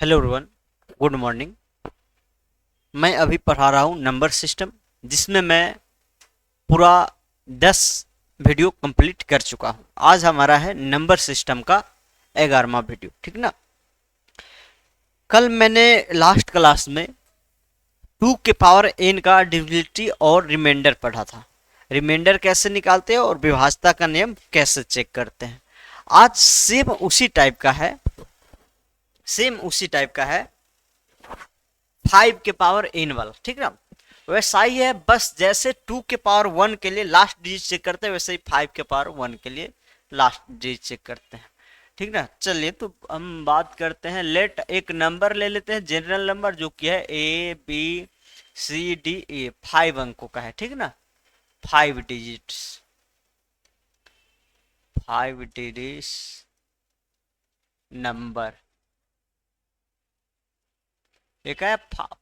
Hello everyone, good morning. मैं अभी पढ़ा रहा हूँ नंबर सिस्टम, जिसमें मैं पूरा 10 वीडियो कंप्लीट कर चुका हूँ। आज हमारा है नंबर सिस्टम का 11वां वीडियो, ठीक ना। कल मैंने लास्ट क्लास में 2 के पावर n का डिविजिबिलिटी और रिमाइंडर पढ़ा था। रिमाइंडर कैसे निकालते हैं और विभाज्यता का नियम कैसे चेक करते हैं। आज सेम उसी टाइप का है 5 के पावर n वाला, ठीक ना। वैसा ही है, बस जैसे 2 के पावर 1 के लिए लास्ट डिजिट चेक करते हैं, वैसे ही 5 के पावर 1 के लिए लास्ट डिजिट चेक करते हैं, ठीक ना। चलिए तो हम बात करते हैं। लेट एक नंबर ले लेते हैं, जनरल नंबर, जो कि है ABCDE, 5 अंकों का है, ठीक ना। 5 डिजिट्स, 5 डिजिट्स नंबर एक है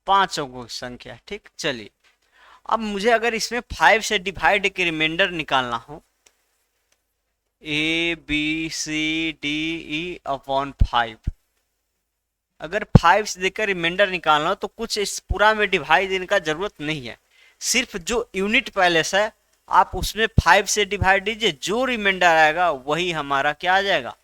5 अंकों की संख्या, ठीक। चलिए अब मुझे अगर इसमें 5 से डिवाइड के रिमाइंडर निकालना हो, ABCDE/5, अगर 5 से देकर रिमाइंडर निकालना हो तो कुछ इस पूरा में डिवाइड देने का जरूरत नहीं है। सिर्फ जो यूनिट पैलेस है आप उसमें 5 से डिवाइड दीजिए, जो रिमाइंडर आएगा वही हमारा क्या आ जाएगा,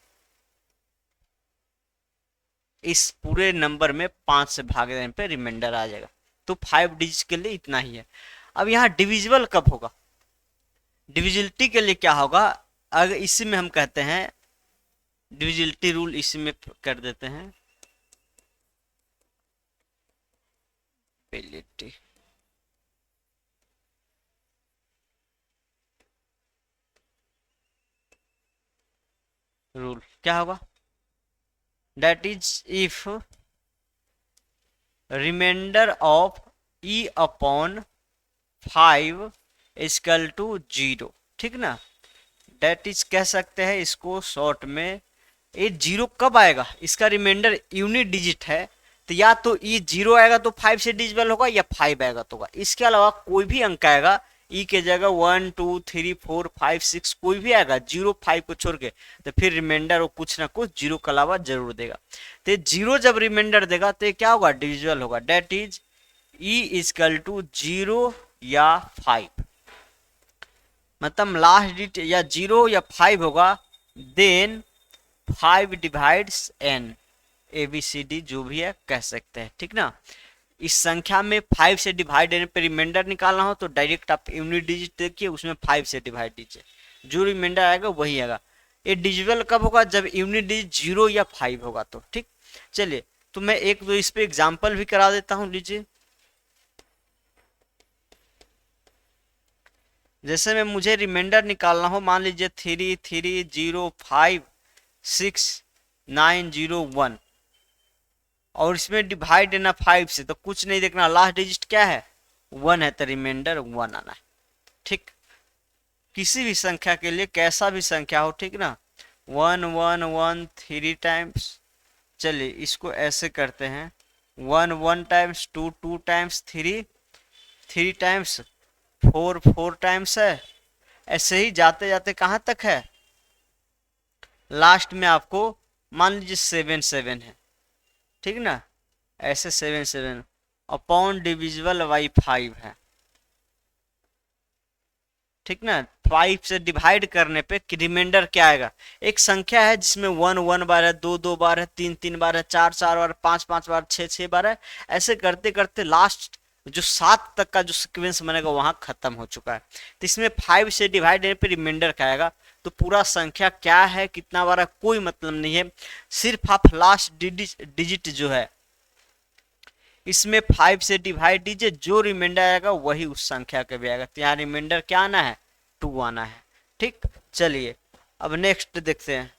इस पूरे नंबर में 5 से भाग देने पे रिमाइंडर आ जाएगा। तो 5 डिजिट के लिए इतना ही है। अब यहाँ डिविजिबल कब होगा, डिविजिबिलिटी के लिए क्या होगा, अगर इसी में हम कहते हैं डिविजिबिलिटी रूल, इसी में कर देते हैं डिविजिबिलिटी रूल क्या होगा, that is if reminder of E upon 5 equal to 0, ठीक ना। दैट इज कह सकते हैं इसको शॉर्ट में, ये 0 कब आएगा, इसका रिमाइंडर यूनिट डिजिट है, तो या तो ये 0 आएगा तो 5 से डिविजिबल होगा, या 5 आएगा तो होगा। इसके अलावा कोई भी अंक आएगा ई के जगह 1 2 3 4 5 6 कोई भी आएगा 0 5 को छोड़ के, तो फिर रिमाइंडर वो कुछ ना कुछ 0 के अलावा जरूर देगा। तो 0 जब रिमाइंडर देगा तो क्या होगा, डिविजिबल होगा। That is E equal to 0 या 5, मतलब लास्ट डिजिट या 0 या 5 होगा, देन 5 डिवाइड्स n, ABCD जो भी है कह सकते हैं, ठीक ना। इस संख्या में 5 से डिवाइड देने पे रिमाइंडर निकालना हो तो डायरेक्ट आप यूनिट डिजिट देखिए, उसमें 5 से डिवाइड दीजिए, जो रिमाइंडर आएगा वही आएगा। ये डिविजिबल कब होगा, जब यूनिट डिजिट 0 या 5 होगा तो, ठीक। चलिए तो मैं एक दो इस पे एग्जाम्पल भी करा देता हूं, लीजिए। जैसे में मुझे रिमाइंडर निकालना हो, मान लीजिए 33056901, और इसमें डिवाइड देना 5 से, तो कुछ नहीं देखना, लास्ट डिजिट क्या है 1 है, तो रिमाइंडर 1 आना है, ठीक। किसी भी संख्या के लिए कैसा भी संख्या हो, ठीक ना। 1 1 1 3 टाइम्स, चलिए इसको ऐसे करते हैं, 1 1 टाइम्स, 2 2 टाइम्स, 3 3 टाइम्स, 4 4 टाइम्स है। ऐसे ही जाते जाते कहां तक है, लास्ट में आपको मान लीजिए 7 7 है, ठीक ना। ऐसे 7 7 अपॉन डिविजिबल बाई 5 है, ठीक ना। 5 से डिवाइड करने पे रिमाइंडर क्या आएगा, एक संख्या है जिसमें 1 1 बार है, 2 2 बार है, 3 3 बार है, 4 4 बार, 5 5 बार, 6 6 बार है। ऐसे करते करते लास्ट जो 7 तक का जो सीक्वेंस बनेगा वहां खत्म हो चुका है। तो इसमें 5 से डिवाइड देने पे रिमाइंडर क्या आएगा, तो पूरा संख्या क्या है कितना बार है कोई मतलब नहीं है, सिर्फ आप लास्ट डिजिट जो है इसमें 5 से डिवाइड दीजिए, जो रिमाइंडर आएगा वही उस संख्या का भी आएगा। तो यहाँ रिमाइंडर क्या आना है, 2 आना है, ठीक। चलिए अब नेक्स्ट देखते हैं।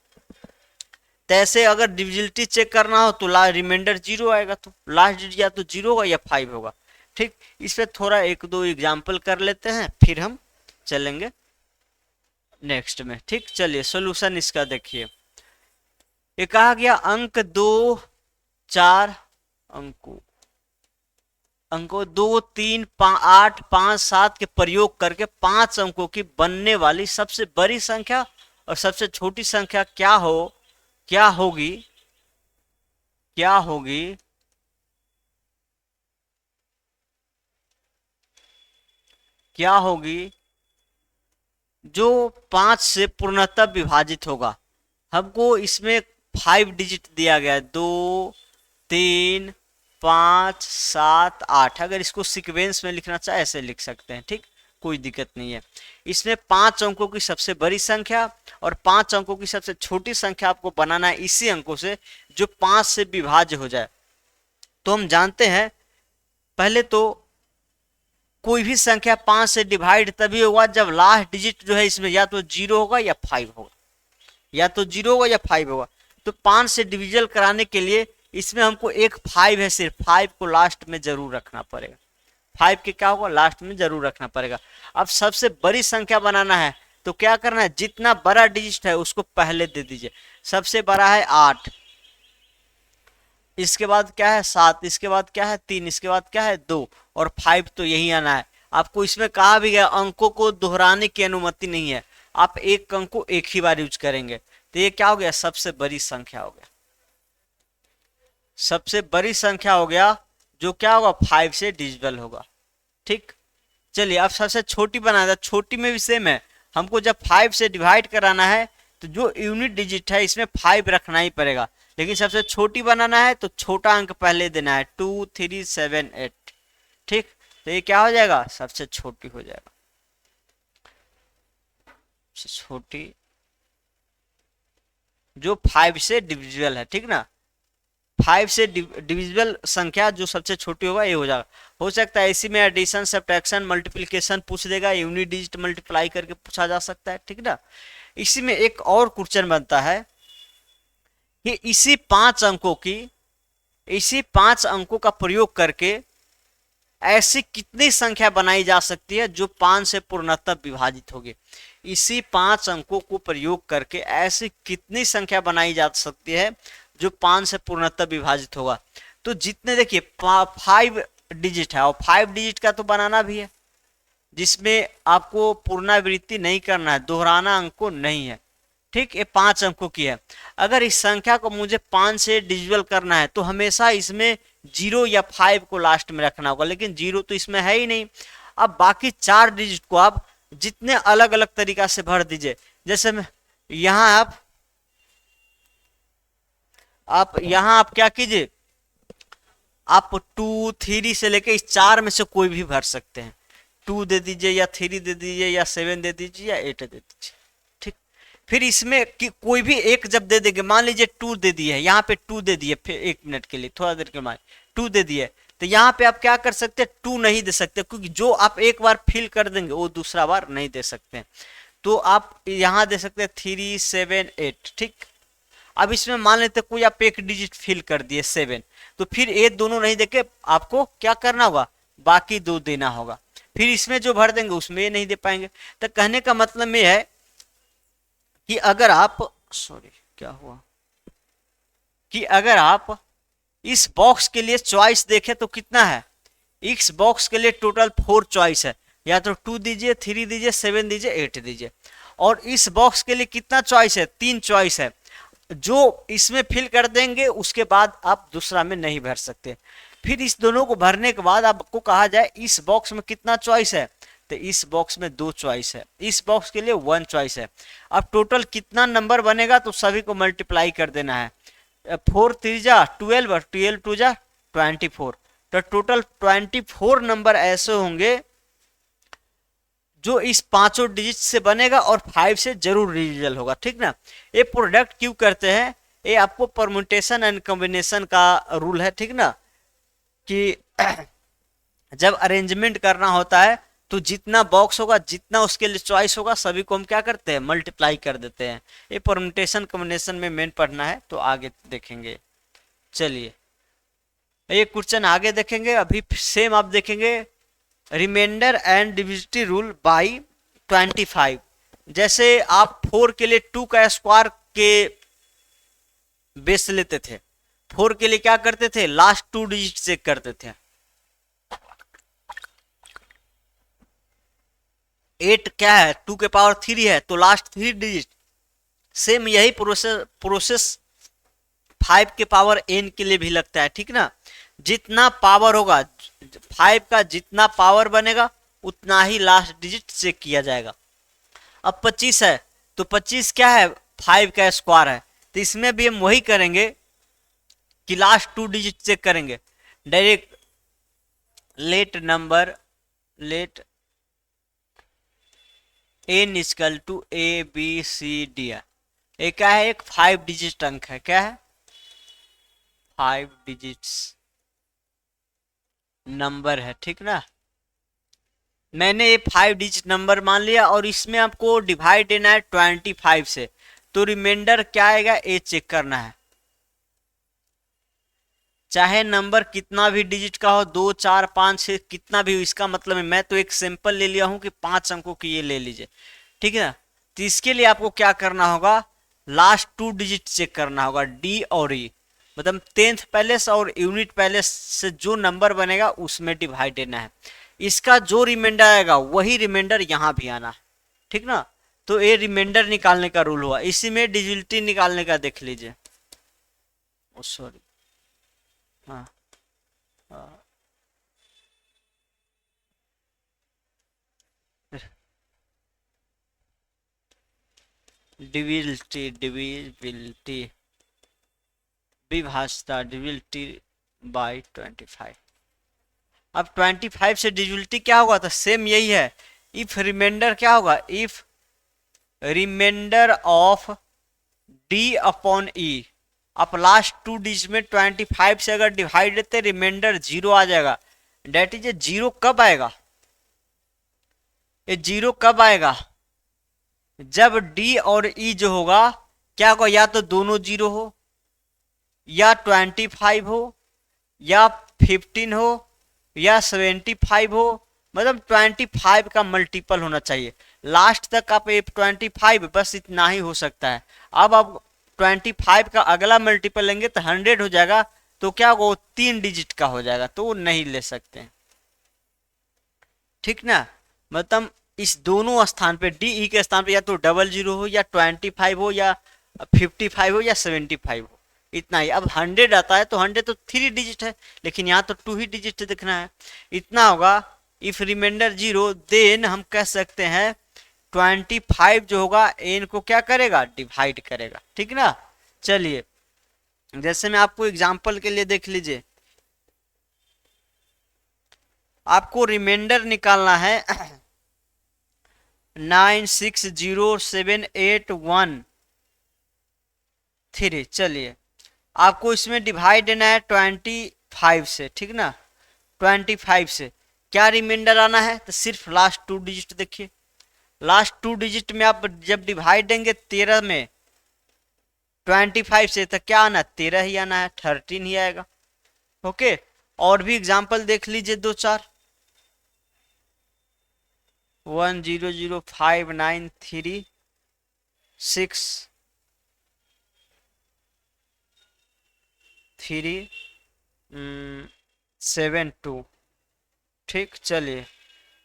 तैसे अगर डिविजिबिलिटी चेक करना हो तो रिमाइंडर 0 आएगा, तो लास्ट डिजिट या तो 0 होगा या 5 होगा, ठीक। इस पे थोड़ा एक दो एग्जाम्पल कर लेते हैं, फिर हम चलेंगे नेक्स्ट में, ठीक। चलिए सोल्यूशन इसका देखिए। ये कहा गया अंक 2 4 अंकों 2 3 8 5 7 के प्रयोग करके 5 अंकों की बनने वाली सबसे बड़ी संख्या और सबसे छोटी संख्या क्या होगी, क्या होगी, क्या होगी जो 5 से पूर्णतः विभाजित होगा। हमको इसमें 5 डिजिट दिया गया है, 2 3 5 7 8। अगर इसको सीक्वेंस में लिखना चाहे ऐसे लिख सकते हैं, ठीक, कोई दिक्कत नहीं है। इसमें 5 अंकों की सबसे बड़ी संख्या और 5 अंकों की सबसे छोटी संख्या आपको बनाना है इसी अंकों से जो 5 से विभाज्य हो जाए। तो हम जानते हैं पहले तो कोई भी संख्या 5 से डिवाइड तभी होगा जब लास्ट डिजिट जो है इसमें या तो 0 होगा या 5 होगा, या तो 0 होगा या 5 होगा। तो 5 से डिविजल कराने के लिए इसमें हमको एक 5 है, सिर्फ 5 को लास्ट में जरूर रखना पड़ेगा। 5 के क्या होगा, लास्ट में जरूर रखना पड़ेगा। अब सबसे बड़ी संख्या बनाना है तो क्या करना है, जितना बड़ा डिजिट है उसको पहले दे दीजिए। सबसे बड़ा है 8, इसके बाद क्या है 7, इसके बाद क्या है 3, इसके बाद क्या है 2 और 5 तो यही आना है। आपको इसमें कहा भी गया अंकों को दोहराने की अनुमति नहीं है, आप एक अंक को एक ही बार यूज करेंगे। तो ये क्या हो गया, सबसे बड़ी संख्या हो गया, सबसे बड़ी संख्या हो गया जो क्या होगा 5 से डिविजिबल होगा। ठीक, चलिए अब सबसे छोटी बना दे। छोटी में भी सेम है, हमको जब 5 से डिवाइड कराना है तो जो यूनिट डिजिट है इसमें 5 रखना ही पड़ेगा, लेकिन सबसे छोटी बनाना है तो छोटा अंक पहले देना है, 2 3 7 8। ठीक, तो ये क्या हो जाएगा, सबसे छोटी हो जाएगा, सबसे छोटी जो 5 से डिविजिबल है। ठीक ना, 5 से डिविजिबल संख्या जो सबसे छोटी होगा ये हो जाएगा। हो सकता है इसी में एडिशन सब्ट्रैक्शन मल्टीप्लिकेशन पूछ देगा, यूनिट डिजिट मल्टीप्लाई करके पूछा जा सकता है। ठीक ना, इसी में एक और क्वेश्चन बनता है कि इसी 5 अंकों का प्रयोग करके ऐसी कितनी संख्या बनाई जा सकती है जो 5 से पूर्णतः विभाजित होगी। इसी 5 अंकों को प्रयोग करके ऐसी कितनी संख्या बनाई जा सकती है जो 5 से पूर्णतः विभाजित होगा। तो जितने देखिए 5 डिजिट है और 5 डिजिट का तो बनाना भी है जिसमें आपको पुनरावृत्ति नहीं करना है, दोहराना अंक को नहीं है। ठीक, ये 5 अंकों की है। अगर इस संख्या को मुझे 5 से डिविजिबल करना है तो हमेशा इसमें 0 या 5 को लास्ट में रखना होगा, लेकिन 0 तो इसमें है ही नहीं। अब बाकी 4 डिजिट को आप जितने अलग अलग तरीका से भर दीजिए। जैसे यहाँ आप क्या कीजिए, आप 2 3 से लेके इस 4 में से कोई भी भर सकते हैं। 2 दे दीजिए या 3 दे दीजिए या 7 दे दीजिए या 8 दे दीजिए। ठीक, फिर इसमें कि कोई भी एक जब दे देंगे, मान लीजिए 2 दे दिए, यहाँ पे 2 दे दिए, फिर 1 मिनट के लिए थोड़ा देर के बाद 2 दे दिए, तो यहाँ पे आप क्या कर सकते हैं, 2 नहीं दे सकते क्योंकि जो आप एक बार फिल कर देंगे वो दूसरा बार नहीं दे सकते। तो आप यहाँ दे सकते हैं 3 7 8। ठीक, अब इसमें मान लेते कोई आप एक डिजिट फिल कर दिए 7, तो फिर ये दोनों नहीं देके आपको क्या करना होगा, बाकी 2 देना होगा। फिर इसमें जो भर देंगे उसमें ये नहीं दे पाएंगे। तो कहने का मतलब ये है कि अगर आप क्या हुआ कि अगर आप इस बॉक्स के लिए चॉइस देखें तो कितना है, इस बॉक्स के लिए टोटल 4 चॉइस है, या तो 2 दीजिए, 3 दीजिए, 7 दीजिए, 8 दीजिए। और इस बॉक्स के लिए कितना चॉइस है, 3 चॉइस है। जो इसमें फिल कर देंगे उसके बाद आप दूसरा में नहीं भर सकते। फिर इस दोनों को भरने के बाद आपको कहा जाए इस बॉक्स में कितना चॉइस है, तो इस बॉक्स में 2 चॉइस है, इस बॉक्स के लिए 1 चॉइस है। अब टोटल कितना नंबर बनेगा तो सभी को मल्टीप्लाई कर देना है। 4 3 जा 12 और 12 2 जा 24, तो टोटल 24 नंबर ऐसे होंगे जो इस 5 डिजिट से बनेगा और 5 से जरूर डिविजिबल होगा। ठीक ना, ये प्रोडक्ट क्यों करते हैं, ये आपको परम्यूटेशन एंड कॉम्बिनेशन का रूल है। ठीक ना, कि जब अरेंजमेंट करना होता है तो जितना बॉक्स होगा, जितना उसके लिए चॉइस होगा, सभी को हम क्या करते हैं, मल्टीप्लाई कर देते हैं। ये परम्यूटेशन कॉम्बिनेशन में मेन पढ़ना है तो आगे देखेंगे। चलिए ये क्वेश्चन आगे देखेंगे। अभी सेम आप देखेंगे remainder and divisibility rule by 25। जैसे आप 4 के लिए 2 का स्क्वायर के बेस लेते थे, 4 के लिए क्या करते थे, लास्ट 2 डिजिट चेक करते थे। 8 क्या है, 2 के पावर 3 है तो लास्ट 3 डिजिट। सेम यही प्रोसेस 5 के पावर n के लिए भी लगता है, ठीक ना। जितना पावर होगा 5 का, जितना पावर बनेगा उतना ही लास्ट डिजिट चेक किया जाएगा। अब 25 है तो 25 क्या है, 5 का स्क्वायर है, तो इसमें भी हम वही करेंगे कि लास्ट 2 डिजिट चेक करेंगे direct. Let number, let n equal to A B C D है। ये क्या है, एक 5 डिजिट अंक है, क्या है, 5 डिजिट्स नंबर है, ठीक ना। मैंने ये 5 डिजिट नंबर मान लिया और इसमें आपको डिवाइड देना है 25 से, तो रिमाइंडर क्या आएगा ये चेक करना है। चाहे नंबर कितना भी डिजिट का हो, 2 4 5 6 कितना भी हो, इसका मतलब है मैं तो एक सैंपल ले लिया हूं कि 5 अंकों की ये ले लीजिए, ठीक है ना। तो इसके लिए आपको क्या करना होगा, लास्ट 2 डिजिट चेक करना होगा, डी और ई, मतलब 10th पैलेस और यूनिट पैलेस से जो नंबर बनेगा उसमें डिवाइड देना है। इसका जो रिमाइंडर आएगा वही रिमाइंडर यहाँ भी आना है, ठीक ना। तो ये रिमाइंडर निकालने का रूल हुआ। इसी में डिजिटलिटी निकालने का देख लीजिए, सॉरी, हाँ डिविजिबिलिटी, डिविजिबिलिटी विभाज्यता, डिविजिबिलिटी बाय 25। अब 25 से डिविजिबिलिटी क्या होगा, तो सेम यही है। इफ रिमाइंडर क्या होगा, if reminder of D upon E, आप लास्ट 2 डिजिट में 25 से अगर डिवाइड देते रिमाइंडर 0 आ जाएगा। डेट इज, 0 कब आएगा, ये 0 कब आएगा, जब डी और ई जो होगा क्या होगा, या तो दोनों 0 हो, या 25 हो, या 15 हो, या 75 हो, मतलब 25 का मल्टीपल होना चाहिए। लास्ट तक आप 25 बस इतना ही हो सकता है। अब आप 25 का अगला मल्टीपल लेंगे तो 100 हो जाएगा, तो क्या होगा, वो 3 डिजिट का हो जाएगा, तो वो नहीं ले सकते हैं, ठीक ना। मतलब इस दोनों स्थान पे, डी ई के स्थान पे या तो 00 हो, या 25 हो, या 55 हो, या 75 हो, इतना ही। अब 100 आता है तो 100 तो 3 डिजिट है, लेकिन यहाँ तो 2 ही डिजिट दिखना है, इतना होगा। इफ रिमाइंडर 0 देन हम कह सकते हैं 25 जो होगा n को क्या करेगा, डिवाइड करेगा, ठीक ना। चलिए जैसे मैं आपको एग्जांपल के लिए देख लीजिए, आपको रिमाइंडर निकालना है 960781 चलिए आपको इसमें डिवाइड देना है 25 से, ठीक ना। 25 से क्या रिमाइंडर आना है, तो सिर्फ लास्ट 2 डिजिट देखिए। लास्ट 2 डिजिट में आप जब डिवाइड देंगे 13 में 25 से, तो क्या आना, 13 ही आना है, 13 ही आएगा। ओके, और भी एग्जांपल देख लीजिए 2-4। 1005936372, ठीक। चलिए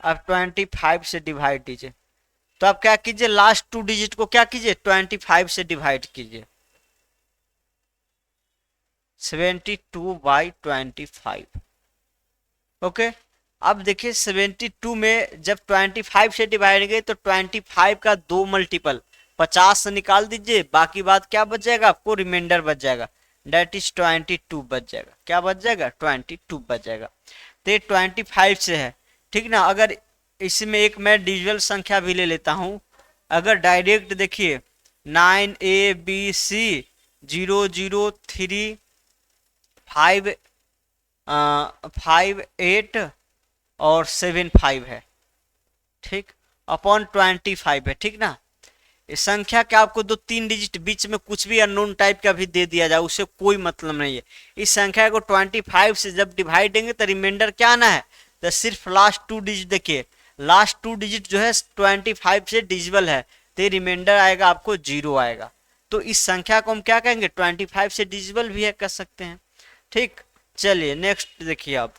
अब 25 से डिवाइड दीजिए, तो आप क्या कीजिए, लास्ट 2 डिजिट को क्या कीजिए, 25 से डिवाइड कीजिए, 72/25। ओके, अब देखिए 72 में जब 25 से डिवाइड गए तो 25 का 2 मल्टीपल 50 से निकाल दीजिए, बाकी बात क्या बच जाएगा, आपको रिमाइंडर बच जाएगा, डेट इज 22 बच जाएगा। क्या बच जाएगा, 22 बच जाएगा। तो ये 25 से है, ठीक ना। अगर इसमें एक मैं डिजिटल संख्या भी ले लेता हूं, अगर डायरेक्ट देखिए 9ABC00358 और 75 है, ठीक, अपॉन 25 है, ठीक ना। इस संख्या के आपको 2-3 डिजिट बीच में कुछ भी अननोन टाइप का भी दे दिया जाए उससे कोई मतलब नहीं है। इस संख्या को 25 से जब डिवाइड देंगे तो रिमाइंडर क्या आना है, तो सिर्फ लास्ट 2 डिजिट देखिए, लास्ट 2 डिजिट जो है 25 से डिजिबल है, तो रिमाइंडर आएगा आपको 0 आएगा। तो इस संख्या को हम क्या कहेंगे, 25 से डिजिबल भी है कर सकते हैं, ठीक। चलिए नेक्स्ट देखिए आप,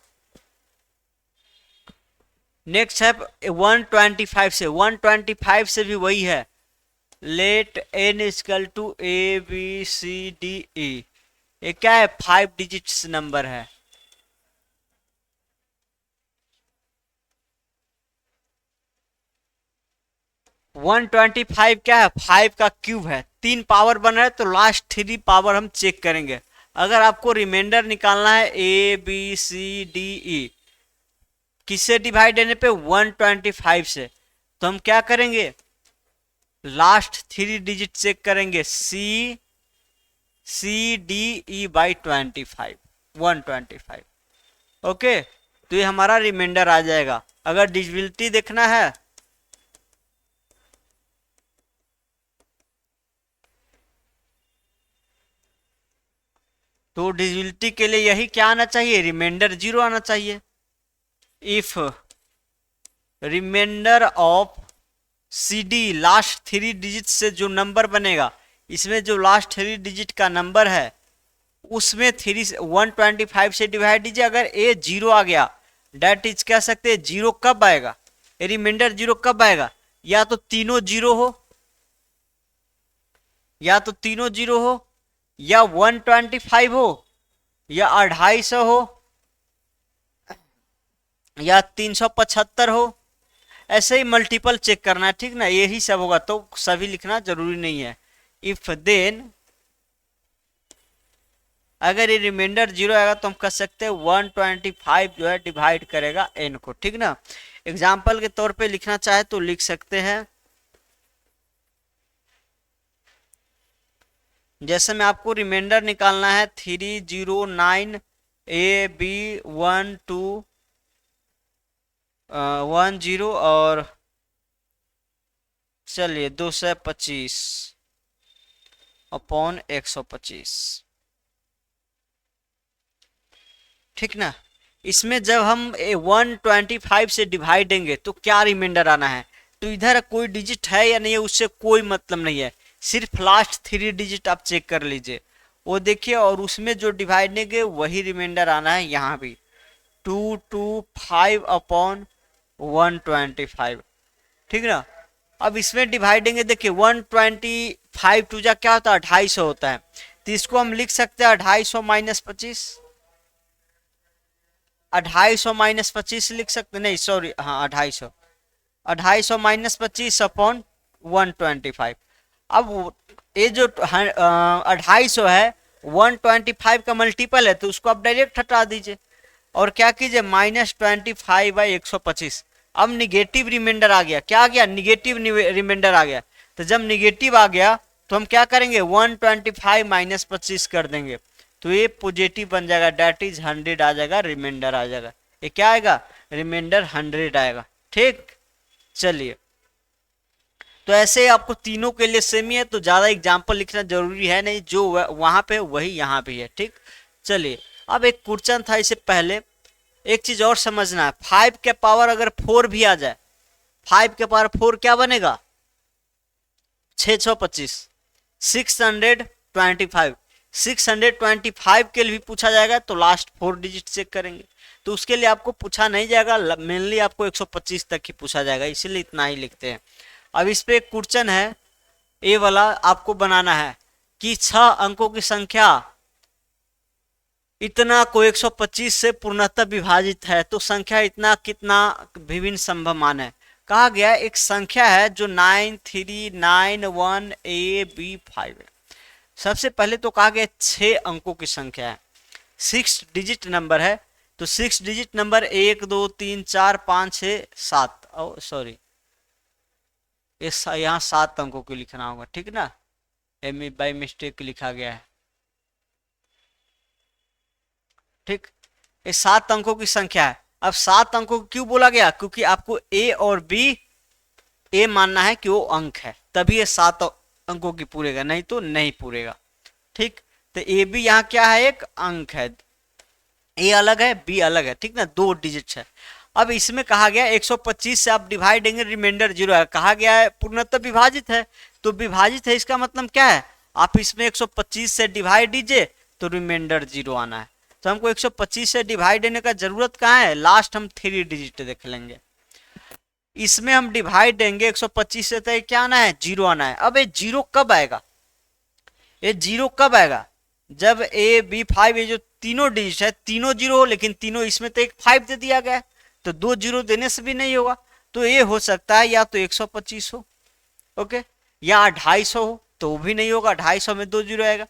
नेक्स्ट है 125 से भी वही है। Let n equal to A B C D E, ये क्या है, 5 डिजिट्स नंबर है। वन 25 क्या है, 5 का क्यूब है, 3 पावर बन रहा है, तो लास्ट 3 पावर हम चेक करेंगे। अगर आपको रिमाइंडर निकालना है ए बी सी डी ई, किससे डिवाइड देने पे, 125 से, तो हम क्या करेंगे, लास्ट 3 डिजिट चेक करेंगे, CDE/25, 125। ओके, तो ये हमारा रिमाइंडर आ जाएगा। अगर डिविजिबिलिटी देखना है, तो डिविजिबिलिटी के लिए यही क्या आना चाहिए, रिमाइंडर 0 आना चाहिए। If reminder of CD last 3 digit से जो नंबर बनेगा, इसमें जो लास्ट 3 डिजिट का नंबर है उसमें 125 से डिवाइड दीजिए। अगर ए 0 आ गया, डेट इज कह सकते हैं 0 कब आएगा, रिमाइंडर 0 कब आएगा, या तो तीनों 0 हो, या तो तीनों 0 हो, या 125 हो, या 250 हो, या 375 हो। ऐसे ही मल्टीपल चेक करना है, ठीक ना, यही सब होगा, तो सभी लिखना जरूरी नहीं है। इफ देन अगर ये रिमाइंडर 0 आएगा तो हम कह सकते हैं 125 जो है डिवाइड करेगा n को, ठीक ना। एग्जाम्पल के तौर पे लिखना चाहे तो लिख सकते हैं, जैसे में आपको रिमाइंडर निकालना है 309 AB1210 और चलिए 225 अपॉन 125, ठीक ना। इसमें जब हम 125 से डिवाइड देंगे तो क्या रिमाइंडर आना है, तो इधर कोई डिजिट है या नहीं है उससे कोई मतलब नहीं है, सिर्फ लास्ट 3 डिजिट आप चेक कर लीजिए, वो देखिए, और उसमें जो डिवाइड देंगे वही रिमाइंडर आना है यहाँ भी, 225 अपॉन 125, ठीक ना। अब इसमें डिवाइड देंगे, देखिए 125 टू जा क्या होता है, 250 होता है, तो इसको हम लिख सकते हैं 250 माइनस 25, 250 माइनस 25 लिख सकते, नहीं सॉरी, हाँ 250 माइनस 25 अपॉन 125। अब ये जो 250 है 125 का मल्टीपल है, तो उसको आप डायरेक्ट हटा दीजिए और क्या कीजिए, -25/125। अब निगेटिव रिमाइंडर आ गया, क्या आ गया, निगेटिव रिमाइंडर आ गया। तो जब निगेटिव आ गया तो हम क्या करेंगे, 125 माइनस 25 कर देंगे, तो ये पॉजिटिव बन जाएगा, डेट इज 100 आ जाएगा, रिमाइंडर आ जाएगा। ये क्या आएगा, रिमाइंडर 100 आएगा, ठीक। चलिए, तो ऐसे आपको तीनों के लिए सेम ही है, तो ज्यादा एग्जाम्पल लिखना जरूरी है नहीं, जो वहां पे वही यहाँ भी है, ठीक। चलिए, अब एक क्वेश्चन था इससे पहले, एक चीज और समझना है, 5 के पावर अगर 4 भी आ जाए, 5 के पावर 4 क्या बनेगा, 625, 625, 625 के लिए भी पूछा जाएगा तो लास्ट 4 डिजिट चेक करेंगे, तो उसके लिए आपको पूछा नहीं जाएगा, मेनली आपको 125 तक ही पूछा जाएगा, इसीलिए इतना ही लिखते हैं। अब इस पे एक क्वेश्चन है, ए वाला आपको बनाना है कि 6 अंकों की संख्या इतना को 125 से पूर्णतः विभाजित है, तो संख्या इतना कितना विभिन्न संभव मान है। कहा गया एक संख्या है जो 9391AB5 है। सबसे पहले तो कहा गया 6 अंकों की संख्या है, 6 डिजिट नंबर है, तो 6 डिजिट नंबर 1 2 3 4 5 6 7, सॉरी यहाँ 7 अंकों की लिखना होगा, ठीक ना, बाई मिस्टेक लिखा गया है, ठीक। ये 7 अंकों की संख्या है। अब 7 अंकों को क्यों बोला गया, क्योंकि आपको ए और बी, ए मानना है कि वो अंक है, तभी ये 7 अंकों की पूरेगा, नहीं तो नहीं पूरेगा, ठीक। तो ए बी यहाँ क्या है, एक अंक है, ए अलग है बी अलग है, ठीक ना, 2 डिजिट है। अब इसमें कहा गया 125 से आप डिवाइड देंगे, रिमाइंडर 0 है, कहा गया है पूर्णतः विभाजित है, तो विभाजित है इसका मतलब क्या है, आप इसमें 125 से डिवाइड दीजिए तो रिमाइंडर 0 आना है, तो हमको 125 से डिवाइड देने का जरूरत कहाँ है, लास्ट हम 3 डिजिट देख लेंगे, इसमें हम डिवाइड देंगे 125 से, तो क्या आना है, 0 आना है। अब ये 0 कब आएगा, ये 0 कब आएगा, जब ए बी फाइव, ये जो तीनों डिजिट है तीनों जीरो हो, लेकिन तीनों इसमें तो एक फाइव दे दिया गया है, तो दो जीरो देने से भी नहीं होगा। तो ये हो सकता है या तो 125 हो, ओके, या 250 हो, तो वो भी नहीं होगा, 250 में दो जीरो आएगा।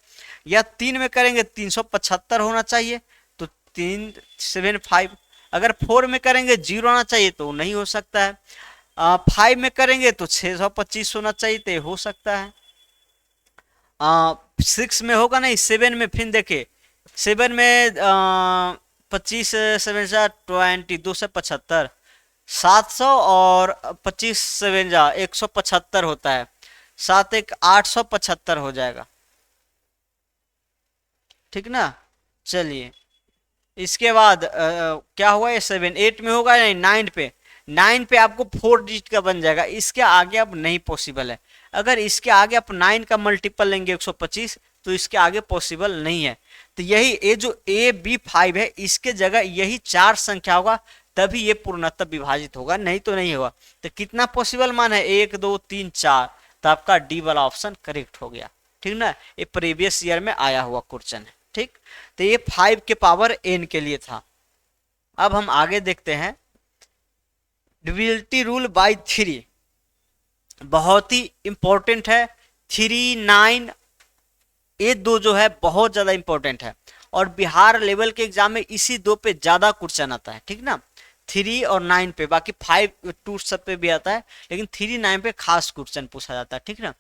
या तीन में करेंगे 375 होना चाहिए, तो 375। अगर फोर में करेंगे जीरो आना चाहिए, तो नहीं हो सकता है। फाइव में करेंगे तो 625 होना चाहिए, तो हो सकता है। सिक्स में होगा नहीं, सेवन में फिर देखे, सेवन में 25 सेवन जा 20, 275, 700 और 25 सेवन जा 175 होता है, सात एक 875 हो जाएगा, ठीक ना। चलिए इसके बाद क्या हुआ, ये सेवन, एट में होगा नहीं, नाइन पे, नाइन पे आपको फोर डिजिट का बन जाएगा, इसके आगे अब नहीं पॉसिबल है। अगर इसके आगे आप नाइन का मल्टीपल लेंगे 125, तो इसके आगे पॉसिबल नहीं है। तो यही ये जो ए बी फाइव है, इसके जगह यही चार संख्या होगा, तभी ये पूर्णतः विभाजित होगा, नहीं तो नहीं होगा। तो कितना पॉसिबल मान है, एक दो तीन चार, तो आपका डी वाला ऑप्शन करेक्ट हो गया, ठीक ना। ये प्रीवियस ईयर में आया हुआ क्वेश्चन है, ठीक। तो ये 5 के पावर n के लिए था। अब हम आगे देखते हैं, डिविजिबिलिटी रूल बाय थ्री, बहुत ही इंपॉर्टेंट है। 3, 9, ये दो जो है बहुत ज्यादा इंपॉर्टेंट है, और बिहार लेवल के एग्जाम में इसी दो पे ज्यादा क्वेश्चन आता है, ठीक ना। 3 और 9 पे, बाकी 5 2 सब पे भी आता है, लेकिन 3, 9 पे खास क्वेश्चन पूछा जाता है, ठीक ना।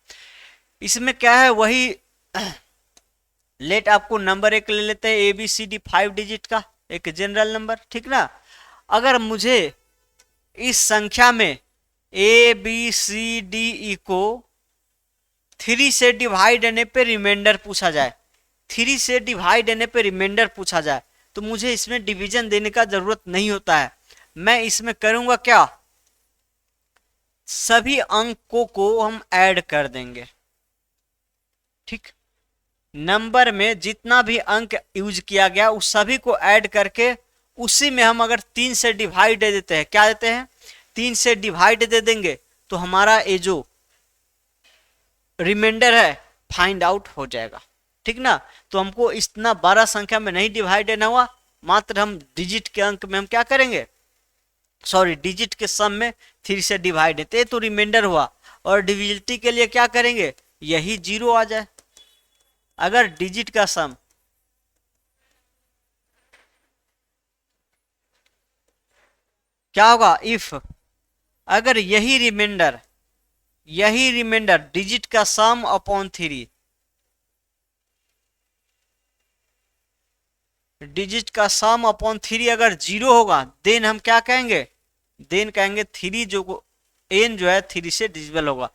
इसमें क्या है, वही लेट आपको नंबर एक ले लेते हैं, A B C D 5 digit का एक जनरल नंबर, ठीक ना। अगर मुझे इस संख्या में ए बी सी डी ई को 3 से डिवाइड करने पे रिमाइंडर पूछा जाए, 3 से डिवाइड करने पे रिमाइंडर पूछा जाए, तो मुझे इसमें डिवीजन देने का जरूरत नहीं होता है। मैं इसमें करूंगा क्या, सभी अंकों को हम ऐड कर देंगे, ठीक। नंबर में जितना भी अंक यूज किया गया उस सभी को ऐड करके उसी में हम अगर 3 से डिवाइड दे देते हैं, क्या देते हैं, 3 से डिवाइड दे देंगे, तो हमारा ये जो रिमाइंडर है फाइंड आउट हो जाएगा, ठीक ना। तो हमको इतना बड़ा संख्या में नहीं डिवाइड देना हुआ, मात्र हम डिजिट के अंक में हम क्या करेंगे, सॉरी डिजिट के सम में 3 से डिवाइड देते, तो रिमाइंडर हुआ। और डिविजिबिलिटी के लिए क्या करेंगे, यही जीरो आ जाए। अगर डिजिट का सम क्या होगा, इफ अगर यही रिमाइंडर डिजिट का सम अपॉन 3, डिजिट का सम अपॉन 3 अगर जीरो होगा, देन हम क्या कहेंगे, देन कहेंगे 3 जो एन जो है 3 से डिविजिबल होगा।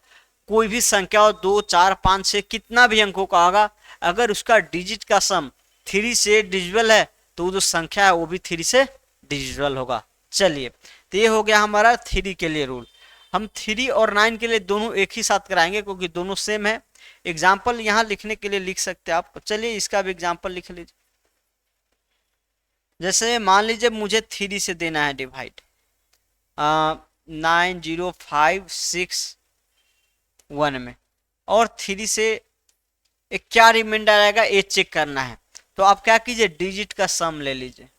कोई भी संख्या हो 2, 4, 5, 6 कितना भी अंकों का होगा, अगर उसका डिजिट का सम 3 से डिविजिबल है, तो जो संख्या है वो भी 3 से डिविजिबल होगा। चलिए, तो ये हो गया हमारा 3 के लिए रूल। हम 3 और 9 के लिए दोनों एक ही साथ कराएंगे, क्योंकि दोनों सेम है। एग्जाम्पल यहाँ लिखने के लिए लिख सकते हैं आप, चलिए इसका भी एग्जाम्पल लिख लीजिए। जैसे मान लीजिए मुझे 3 से देना है डिवाइड, 90561 में, और 3 से एक क्या रिमाइंडर आएगा ये चेक करना है। तो आप क्या कीजिए, डिजिट का सम ले लीजिए,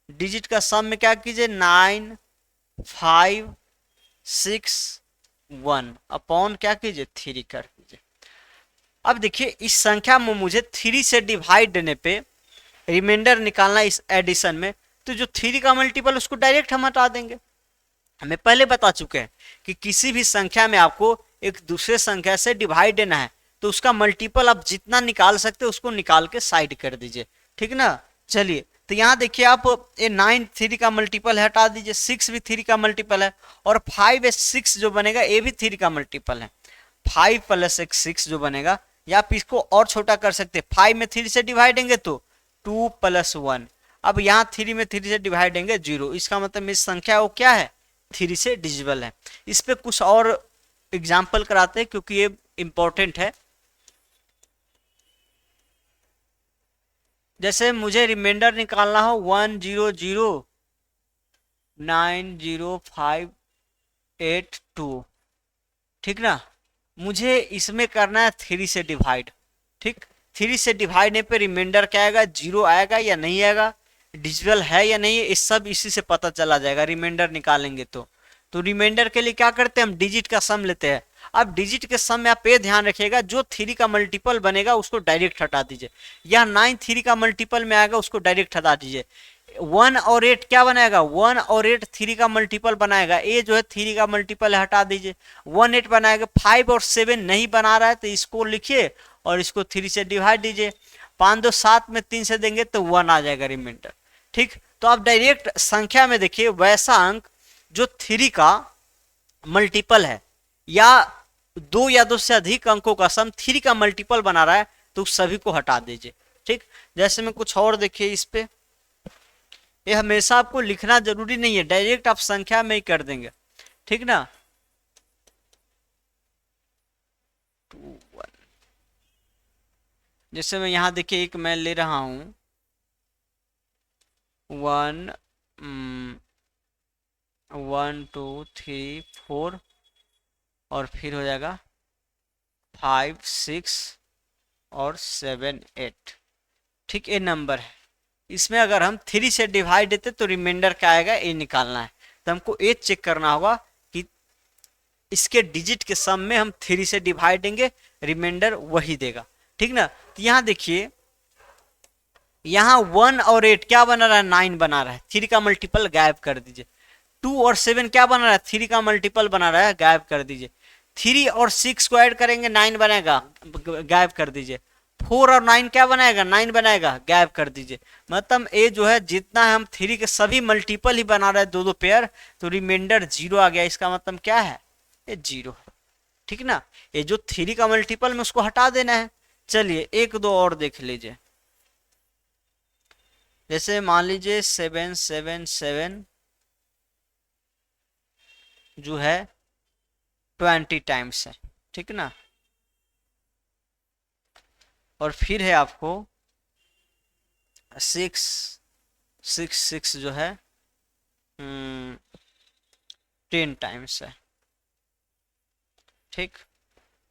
डिजिट का सम में क्या कीजिए 9561 अपॉन क्या कीजिए 3 कर दीजिए। अब देखिए इस संख्या में मुझे 3 से डिवाइड देने पे रिमाइंडर निकालना इस एडिशन में, तो जो 3 का मल्टीपल उसको डायरेक्ट हम हटा देंगे। हमें पहले बता चुके हैं कि किसी भी संख्या में आपको एक दूसरे संख्या से डिवाइड देना है, तो उसका मल्टीपल आप जितना निकाल सकते हो उसको निकाल के साइड कर दीजिए, ठीक ना। चलिए, तो यहाँ देखिए आप ये 9 3 का मल्टीपल हटा दीजिए, 6 भी 3 का मल्टीपल है, और 5 6 जो बनेगा ये भी 3 का मल्टीपल है। 5 + 6 जो बनेगा, या आप इसको और छोटा कर सकते हैं, 5 में 3 से डिवाइड देंगे तो 2 + 1। अब यहाँ 3 में 3 से डिवाइड देंगे 0, इसका मतलब इस संख्या वो क्या है 3 से डिविजिबल है। इस पे कुछ और एग्जाम्पल कराते हैं क्योंकि ये इंपॉर्टेंट है। जैसे मुझे रिमाइंडर निकालना हो 100905882, ठीक ना। मुझे इसमें करना है 3 से डिवाइड, ठीक, 3 से डिवाइड पे रिमाइंडर क्या आएगा, 0 आएगा या नहीं आएगा, डिजिबल है या नहीं, ये सब इसी से पता चला जाएगा रिमाइंडर निकालेंगे तो रिमाइंडर के लिए क्या करते हैं हम, डिजिट का सम लेते हैं। अब डिजिट के सम में आप ये ध्यान रखिएगा, जो 3 का मल्टीपल बनेगा उसको डायरेक्ट हटा दीजिए। या 9 3 का मल्टीपल में आएगा उसको डायरेक्ट हटा दीजिए। 1 और 8 क्या बनाएगा, 1 और 8 3 का मल्टीपल बनाएगा, ये जो है 3 का मल्टीपल है हटा दीजिए। 1 8 बनाएगा। 5 और 7 नहीं बना रहा है तो इसको लिखिए और इसको 3 से डिवाइड दीजिए। 5 2 7 में 3 से देंगे तो 1 आ जाएगा रिमाइंडर। ठीक, तो आप डायरेक्ट संख्या में देखिए वैसा अंक जो 3 का मल्टीपल है या 2 या 2 से अधिक अंकों का सम 3 का मल्टीपल बना रहा है तो सभी को हटा दीजिए। ठीक, जैसे में कुछ और देखिए इस पे, ये हमेशा आपको लिखना जरूरी नहीं है, डायरेक्ट आप संख्या में ही कर देंगे। ठीक ना, 2 1, जैसे मैं यहां देखिए एक मैं ले रहा हूं 1 1 2 3 4 और फिर हो जाएगा 5 6 और 7 8। ठीक, ये नंबर है। इसमें अगर हम 3 से डिवाइड देते तो रिमाइंडर क्या आएगा, ये निकालना है। तो हमको ये चेक करना होगा कि इसके डिजिट के सम में हम 3 से डिवाइड देंगे, रिमाइंडर वही देगा। ठीक ना, तो यहाँ देखिए यहाँ 1 और 8 क्या बना रहा है, 9 बना रहा है, 3 का मल्टीपल गायब कर दीजिए। 2 और 7 क्या बना रहा है, 3 का मल्टीपल बना रहा है, गायब कर दीजिए। 3 और 6 को ऐड करेंगे 9 बनेगा, गायब कर दीजिए। 4 और 9 क्या बनाएगा, 9 बनाएगा, गायब कर दीजिए। मतलब ये जो है जितना है हम 3 के सभी मल्टीपल ही बना रहे हैं, 2 2 पेयर, तो रिमाइंडर 0 आ गया। इसका मतलब क्या है, ये 0 है। ठीक ना, ये जो 3 का मल्टीपल में उसको हटा देना है। चलिए एक दो और देख लीजिए, जैसे मान लीजिए 7 7 7 जो है 20 टाइम्स है। ठीक ना, और फिर है आपको 6 6 6 जो है 10 टाइम्स है। ठीक,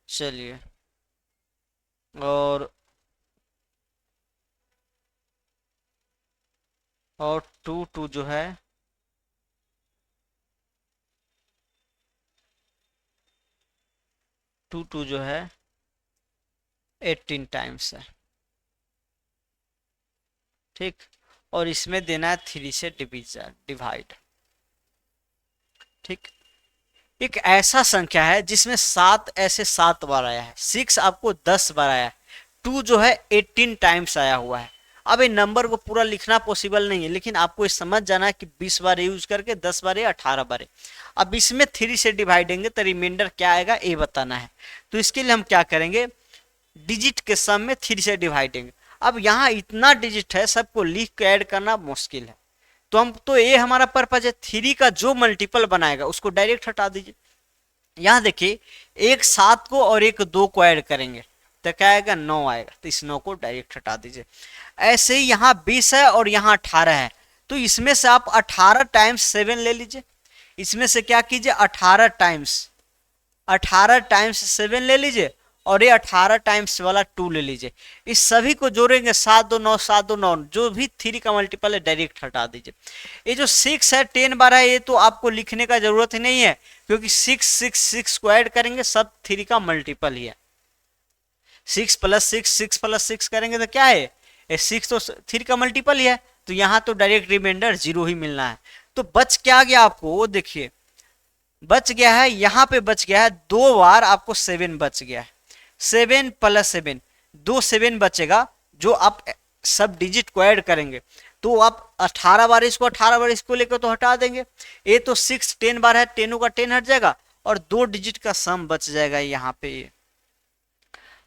चलिए और 2 2 जो है 2 2 जो है 18 टाइम्स है। ठीक, और इसमें देना है 3 से डिवाइड। ठीक, एक ऐसा संख्या है जिसमें 7 ऐसे 7 बार आया है, 6 आपको 10 बार आया है, 2 जो है 18 टाइम्स आया हुआ है। अब ये नंबर को पूरा लिखना पॉसिबल नहीं है, लेकिन आपको ये समझ जाना है कि 20 बार यूज करके 10 बार या 18 बार। अब इसमें 3 से डिवाइड देंगे तो रिमाइंडर क्या आएगा ये बताना है। तो इसके लिए हम क्या करेंगे, डिजिट के सम में 3 से डिवाइड देंगे। अब यहाँ इतना डिजिट है, सबको लिख के ऐड करना मुश्किल है, तो हम तो ये हमारा पर्पज है, 3 का जो मल्टीपल बनाएगा उसको डायरेक्ट हटा दीजिए। यहाँ देखिए एक 7 को और एक 2 को ऐड करेंगे तो क्या आएगा, 9 आएगा, तो इस 9 को डायरेक्ट हटा दीजिए। ऐसे ही यहाँ 20 है और यहाँ 18 है, तो इसमें से आप 18 टाइम्स 7 ले लीजिए। इसमें से क्या कीजिए, 18 टाइम्स 7 ले लीजिए और ये 18 टाइम्स वाला 2 ले लीजिए। इस सभी को जोड़ेंगे 7 2 9 7 2 9, जो भी 3 का मल्टीपल है डायरेक्ट हटा दीजिए। ये जो 6 है 10 बार है, ये तो आपको लिखने का जरूरत ही नहीं है, क्योंकि 6 6 6 को ऐड करेंगे सब 3 का मल्टीपल ही है। 6 + 6 6 + 6 करेंगे तो क्या है, ये 6 तो 3 का मल्टीपल ही है, तो यहाँ तो डायरेक्ट रिमाइंडर 0 ही मिलना है। तो बच क्या गया आपको, देखिए बच गया है, यहाँ पे बच गया है 2 बार आपको 7 बच गया है। 7 + 7 2 7 बचेगा, जो आप सब डिजिट को ऐड करेंगे तो आप 18 बार इसको 18 बार इसको लेकर तो हटा देंगे। ये तो 6 10 बार है, 10 का 10 हट जाएगा और 2 डिजिट का सम बच जाएगा यहाँ पे।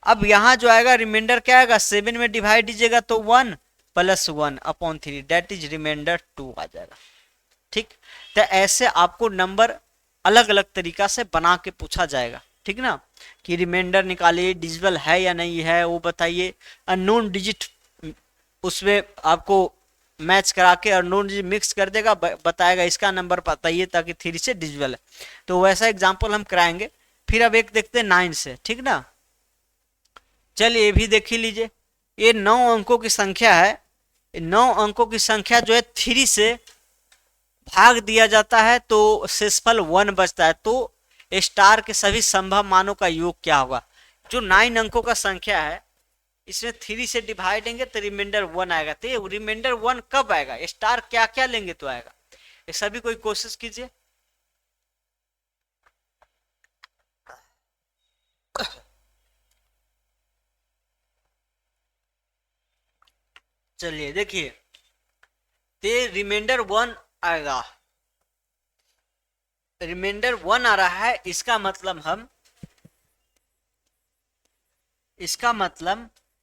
अब यहाँ जो आएगा रिमाइंडर क्या आएगा, 7 में डिवाइड दीजिएगा तो 1 + 1/3 दैट इज रिमाइंडर 2 आ जाएगा। ठीक, तो ऐसे आपको नंबर अलग अलग तरीका से बना के पूछा जाएगा। ठीक ना, कि रिमाइंडर निकालिए, डिजिबल है या नहीं है वो बताइए, अननोन डिजिट उसमें आपको मैच करा के अननोन डिजिट मिक्स कर देगा, बताएगा इसका नंबर बताइए ताकि 3 से डिजिबल है। तो वैसा एग्जाम्पल हम कराएंगे। फिर अब एक देखते हैं 9 से। ठीक ना, चलिए ये भी देख ही लीजिए। ये 9 अंकों की संख्या है। 9 अंकों की संख्या जो है 3 से भाग दिया जाता है तो शेषफल 1 बचता है। तो स्टार के सभी संभव मानों का योग क्या होगा? जो 9 अंकों का संख्या है इसमें 3 से डिवाइड देंगे तो रिमाइंडर 1 आएगा। तो रिमाइंडर 1 कब आएगा? स्टार क्या क्या लेंगे तो आएगा। ये सभी कोई कोशिश कीजिए। चलिए देखिए, ते रिमाइंडर 1 आएगा। रिमाइंडर 1 आ रहा है, इसका मतलब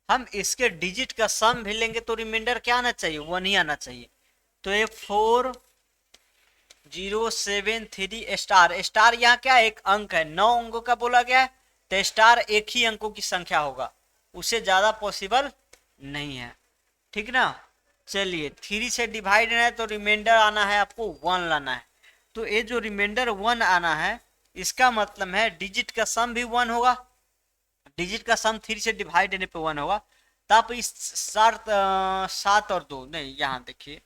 हम इसके डिजिट का सम भी लेंगे तो रिमाइंडर क्या आना चाहिए? 1 ही आना चाहिए। तो ये 4073 स्टार। स्टार यहाँ क्या एक अंक है, 9 अंकों का बोला गया है तो स्टार एक ही अंकों की संख्या होगा, उससे ज्यादा पॉसिबल नहीं है। ठीक ना। चलिए 3 से डिवाइड है तो रिमाइंडर आना है आपको 1 लाना है। तो ये जो रिमाइंडर 1 आना है इसका मतलब है डिजिट का सम भी 1 होगा। डिजिट का सम 3 से डिवाइड देने पे 1 होगा। तो आप इस 7 और 2 नहीं, यहाँ देखिए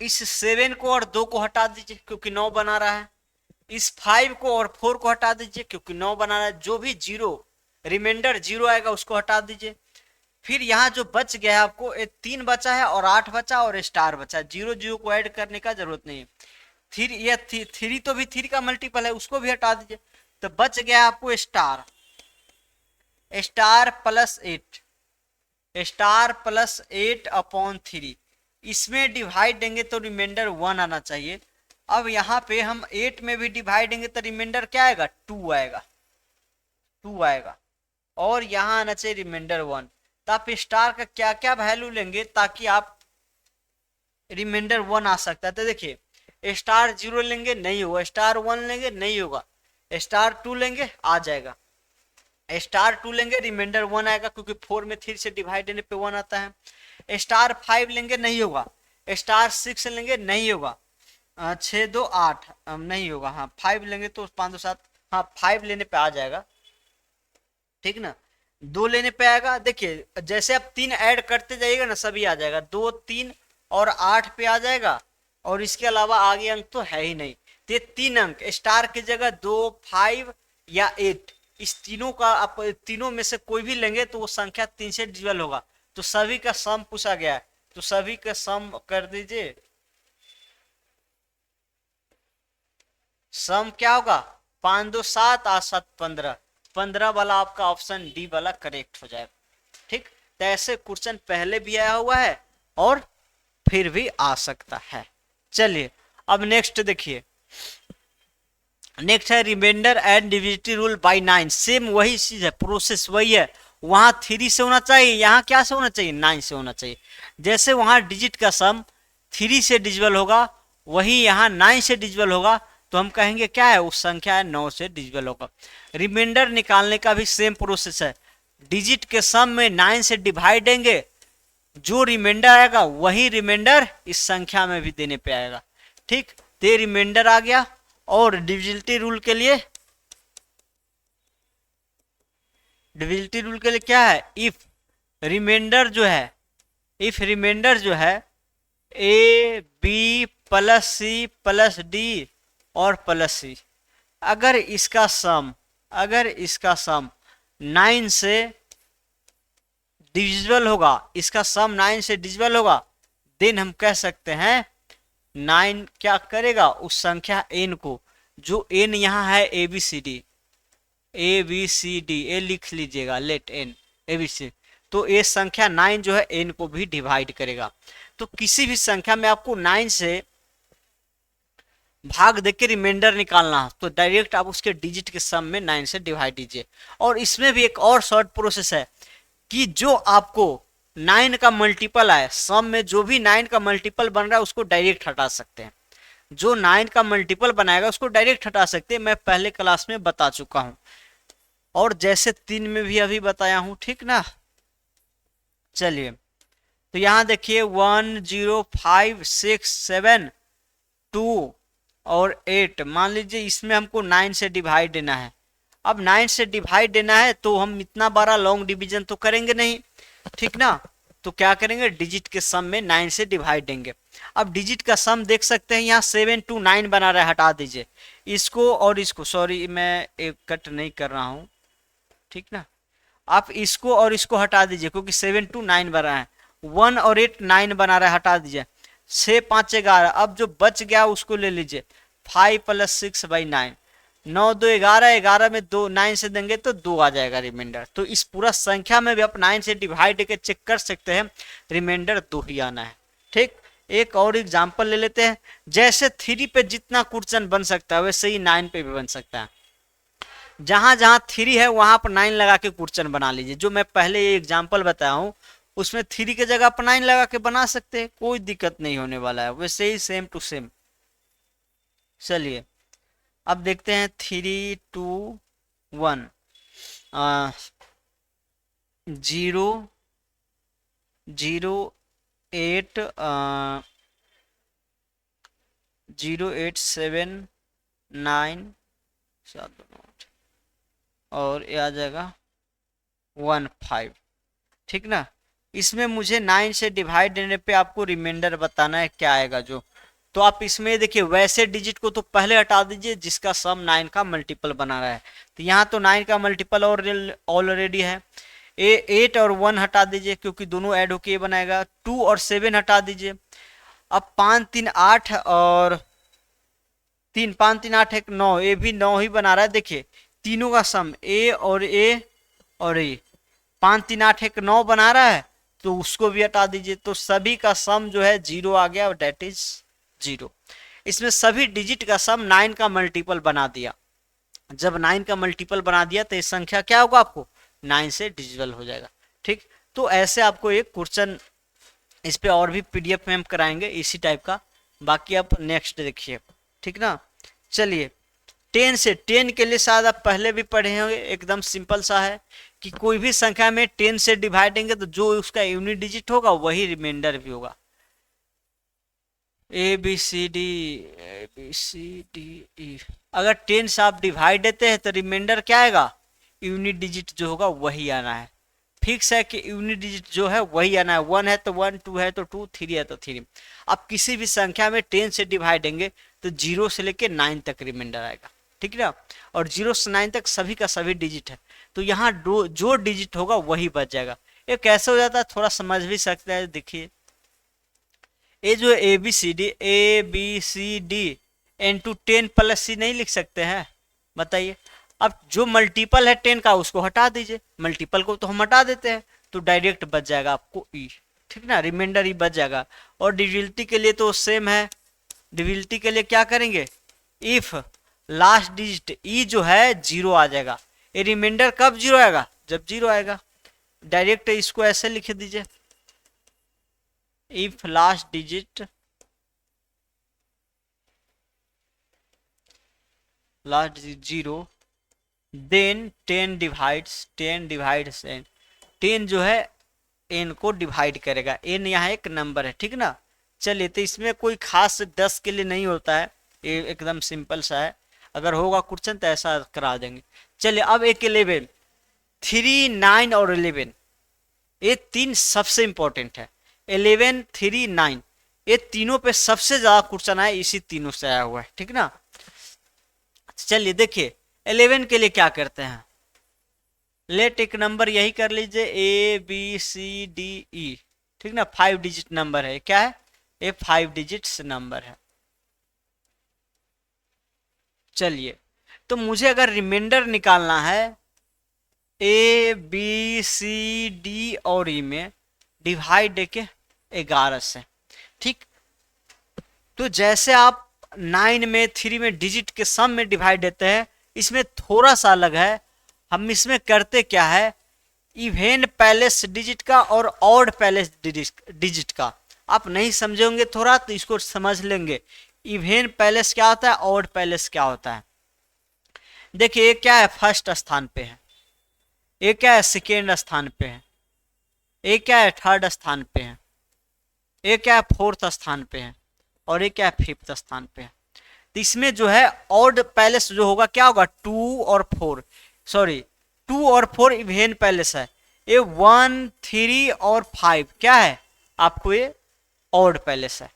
इस 7 को और 2 को हटा दीजिए क्योंकि 9 बना रहा है। इस 5 को और 4 को हटा दीजिए क्योंकि 9 बना रहा है। जो भी जीरो रिमाइंडर 0 आएगा उसको हटा दीजिए। फिर यहाँ जो बच गया है आपको 3 बचा है और 8 बचा और स्टार बचा है। 0 0 को ऐड करने का जरूरत नहीं है। 3 तो भी 3 का मल्टीपल है, उसको भी हटा दीजिए। तो बच गया आपको स्टार प्लस 8 अपॉन 3। इसमें डिवाइड देंगे तो रिमाइंडर 1 आना चाहिए। अब यहाँ पे हम 8 में भी डिवाइड देंगे तो रिमाइंडर क्या आएगा? 2 आएगा। और यहाँ आना चाहिए रिमाइंडर 1। तो आप स्टार का क्या क्या वैल्यू लेंगे ताकि आप रिमाइंडर 1 आ सकता है? तो देखिए स्टार 0 लेंगे नहीं होगा, स्टार 1 लेंगे नहीं होगा, स्टार 2 लेंगे आ जाएगा, स्टार 2 लेंगे रिमाइंडर 1 आएगा क्योंकि 4 में 3 से डिवाइड देने पे 1 आता है। स्टार 5 लेंगे नहीं होगा, स्टार 6 लेंगे नहीं होगा, 6 2 8 नहीं होगा। हाँ 5 लेंगे तो 5 2 7, हाँ 5 लेने पे आ जाएगा। ठीक ना। 2 लेने पे आएगा। देखिए जैसे आप 3 ऐड करते जाइएगा ना सभी आ जाएगा। 2 3 और 8 पे आ जाएगा और इसके अलावा आगे अंक तो है ही नहीं। तो ये 3 अंक स्टार की जगह 2 5 या 8 इस तीनों का आप तीनों में से कोई भी लेंगे तो वो संख्या 3 से डिविजल होगा। तो सभी का सम पूछा गया है तो सभी का सम कर दीजिए। सम क्या होगा? 5 2 7 8 7 15। 15 वाला आपका ऑप्शन डी वाला करेक्ट हो जाएगा। ठीक। तो ऐसे क्वेश्चन पहले भी आया हुआ है और फिर भी आ सकता है। चलिए अब नेक्स्ट देखिए, नेक्स्ट है remainder and divisibility rule by 9। Same वही चीज है, प्रोसेस वही है। वहां 3 से होना चाहिए, यहाँ क्या से होना चाहिए? 9 से होना चाहिए। जैसे वहां डिजिट का सम 3 से डिविजिबल होगा वही यहाँ 9 से डिविजिबल होगा तो हम कहेंगे क्या है? उस संख्या है 9 से डिविजिबल होगा। रिमाइंडर निकालने का भी सेम प्रोसेस है। डिजिट के सम में 9 से डिवाइड देंगे, जो रिमाइंडर आएगा वही रिमाइंडर इस संख्या में भी देने पे आएगा। ठीक। तो रिमाइंडर आ गया। और डिविजिबिलिटी रूल के लिए क्या है? इफ रिमाइंडर जो है A B plus C plus D और प्लस सी, अगर इसका सम 9 से डिविजिबल होगा, इसका सम 9 से डिविजिबल होगा, देन हम कह सकते हैं 9 क्या करेगा? उस संख्या n को, जो n यहाँ है A B C D, A लिख लीजिएगा, let n A B C. तो ये संख्या 9 जो है n को भी डिवाइड करेगा। तो किसी भी संख्या में आपको 9 से भाग देके रिमाइंडर निकालना तो डायरेक्ट आप उसके डिजिट के सम में 9 से डिवाइड दीजिए। और इसमें भी एक और शॉर्ट प्रोसेस है कि जो आपको 9 का मल्टीपल आए, सम में जो भी 9 का मल्टीपल बन रहा है उसको डायरेक्ट हटा सकते हैं। जो 9 का मल्टीपल बनाएगा उसको डायरेक्ट हटा सकते हैं, मैं पहले क्लास में बता चुका हूं और जैसे 3 में भी अभी बताया हूं। ठीक ना। चलिए तो यहां देखिए 1 0 5 6 7 2 और 8, मान लीजिए इसमें हमको 9 से डिवाइड देना है। अब 9 से डिवाइड देना है तो हम इतना बड़ा लॉन्ग डिवीजन तो करेंगे नहीं, ठीक ना। तो क्या करेंगे, डिजिट के सम में 9 से डिवाइड देंगे। अब डिजिट का सम देख सकते हैं यहाँ 7 to 9 बना रहा है, हटा दीजिए इसको और इसको, सॉरी मैं एक कट नहीं कर रहा हूँ, ठीक ना। आप इसको और इसको हटा दीजिए क्योंकि 7 to 9 बना है, 1 और 8 9 बना रहा है, हटा दीजिए। 6 5 11, अब जो बच गया उसको ले लीजिए, 5 + 6/9, 9 2 11, 11 में 2 9 से देंगे तो 2 आ जाएगा रिमाइंडर। तो इस पूरा संख्या में भी आप 9 से डिवाइड करके चेक कर सकते हैं, रिमाइंडर 2 ही आना है, ठीक। एक और एग्जांपल ले लेते हैं, जैसे 3 पे जितना क्वेश्चन बन सकता है वैसे ही 9 पे भी बन सकता है। जहां जहां 3 है वहां पर 9 लगा के क्वेश्चन बना लीजिए। जो मैं पहले ये एग्जांपल बताया हूं उसमें 3 के जगह पर 9 लगा के बना सकते हैं, कोई दिक्कत नहीं होने वाला है, वैसे ही सेम टू सेम। चलिए अब देखते हैं 3 2 1 0 0 8 0 8 7 9 7 और ये आ जाएगा 1 5, ठीक ना। इसमें मुझे 9 से डिवाइड देने पे आपको रिमाइंडर बताना है क्या आएगा जो। तो आप इसमें देखिए वैसे डिजिट को तो पहले हटा दीजिए जिसका सम 9 का मल्टीपल बना रहा है। तो यहाँ तो 9 का मल्टीपल और ऑलरेडी है। 8 और 1 हटा दीजिए क्योंकि दोनों ऐड होके बनाएगा। 2 और 7 हटा दीजिए। अब 5 3 8 और 3 5 3 8 1 9, ये भी 9 ही बना रहा है। देखिए तीनों का सम ए और ए 5 3 8 1 9 बना रहा है, तो उसको भी हटा दीजिए। तो सभी का सम जो है 0 आ गया, डेट इज 0। इसमें सभी डिजिट का सम 9 का मल्टीपल बना दिया। जब 9 का मल्टीपल बना दिया तो ये संख्या क्या होगा, आपको 9 से डिविजिबल हो जाएगा, ठीक। तो ऐसे आपको एक क्वेश्चन इस पे और भी पीडीएफ में हम कराएंगे इसी टाइप का। बाकी आप नेक्स्ट देखिए, ठीक ना। चलिए 10 से 10 के लिए शायद आप पहले भी पढ़े होंगे, एकदम सिंपल सा है कि कोई भी संख्या में 10 से डिवाइड देंगे तो जो उसका यूनिट डिजिट होगा वही रिमाइंडर भी होगा। ABCD अगर 10 से आप डिवाइड देते हैं तो रिमाइंडर क्या आएगा, यूनिट डिजिट जो होगा वही आना है। फिक्स है कि यूनिट डिजिट जो है वही आना है। 1 है तो 1, 2 है तो 2, 3 है तो 3। आप किसी भी संख्या में 10 से डिवाइड देंगे तो 0 से लेके 9 तक रिमाइंडर आएगा, ठीक है ना। और 0 से 9 तक सभी का सभी डिजिट है, तो यहाँ जो डिजिट होगा वही बच जाएगा। ये कैसे हो जाता है थोड़ा समझ भी सकते हैं। देखिए ये जो ABCD इंटू 10 + C नहीं लिख सकते हैं, बताइए। अब जो मल्टीपल है 10 का उसको हटा दीजिए, मल्टीपल को तो हम हटा देते हैं, तो डायरेक्ट बच जाएगा आपको E, ठीक ना, रिमाइंडर ही बच जाएगा। और डिविजिबिलिटी के लिए तो सेम है। डिविजिबिलिटी के लिए क्या करेंगे, इफ लास्ट डिजिट E जो है 0 आ जाएगा। ये रिमाइंडर कब 0 आएगा, जब 0 आएगा। डायरेक्ट इसको ऐसे लिख दीजिए, if last digit 0 then 10 divides n। 10 जो है n को डिवाइड करेगा। n यहाँ एक नंबर है, ठीक ना। चलिए तो इसमें कोई खास 10 के लिए नहीं होता है, ये एकदम सिंपल सा है। अगर होगा क्वेश्चन तो ऐसा करा देंगे। चलिए अब एक 11, 3 9 और 11, ये 3 सबसे इंपॉर्टेंट है। 11 3 9 ये तीनों पे सबसे ज्यादा क्वेश्चन आया, इसी तीनों से आया हुआ है, ठीक ना। चलिए देखिए 11 के लिए क्या करते हैं, लेट एक नंबर यही कर लीजिए ABCDE, ठीक ना। 5 डिजिट नंबर है, क्या है ये, 5 डिजिट्स नंबर है। चलिए तो मुझे अगर रिमाइंडर निकालना है ABCD और E में डिवाइड देके 11 से, ठीक। तो जैसे आप 9 में 3 में डिजिट के सम में डिवाइड देते हैं, इसमें थोड़ा सा अलग है। हम इसमें करते क्या है, इवेन पैलेस डिजिट का और ऑड पैलेस डिजिट का। आप नहीं समझे होंगे थोड़ा तो इसको समझ लेंगे। इवेन पैलेस क्या होता है, ऑड पैलेस क्या होता है। देखिए ये क्या है, फर्स्ट स्थान पे है, ये क्या है सेकेंड स्थान पे है, ये क्या है थर्ड स्थान पे है, ये क्या है फोर्थ स्थान पे है, और ये क्या है फिफ्थ स्थान पे है। तो इसमें जो है ऑड पैलेस जो होगा क्या होगा, 2 और 4, सॉरी 2 और 4 इवेन पैलेस है। ये 1, 3 और 5 क्या है आपको, ये ऑड पैलेस है।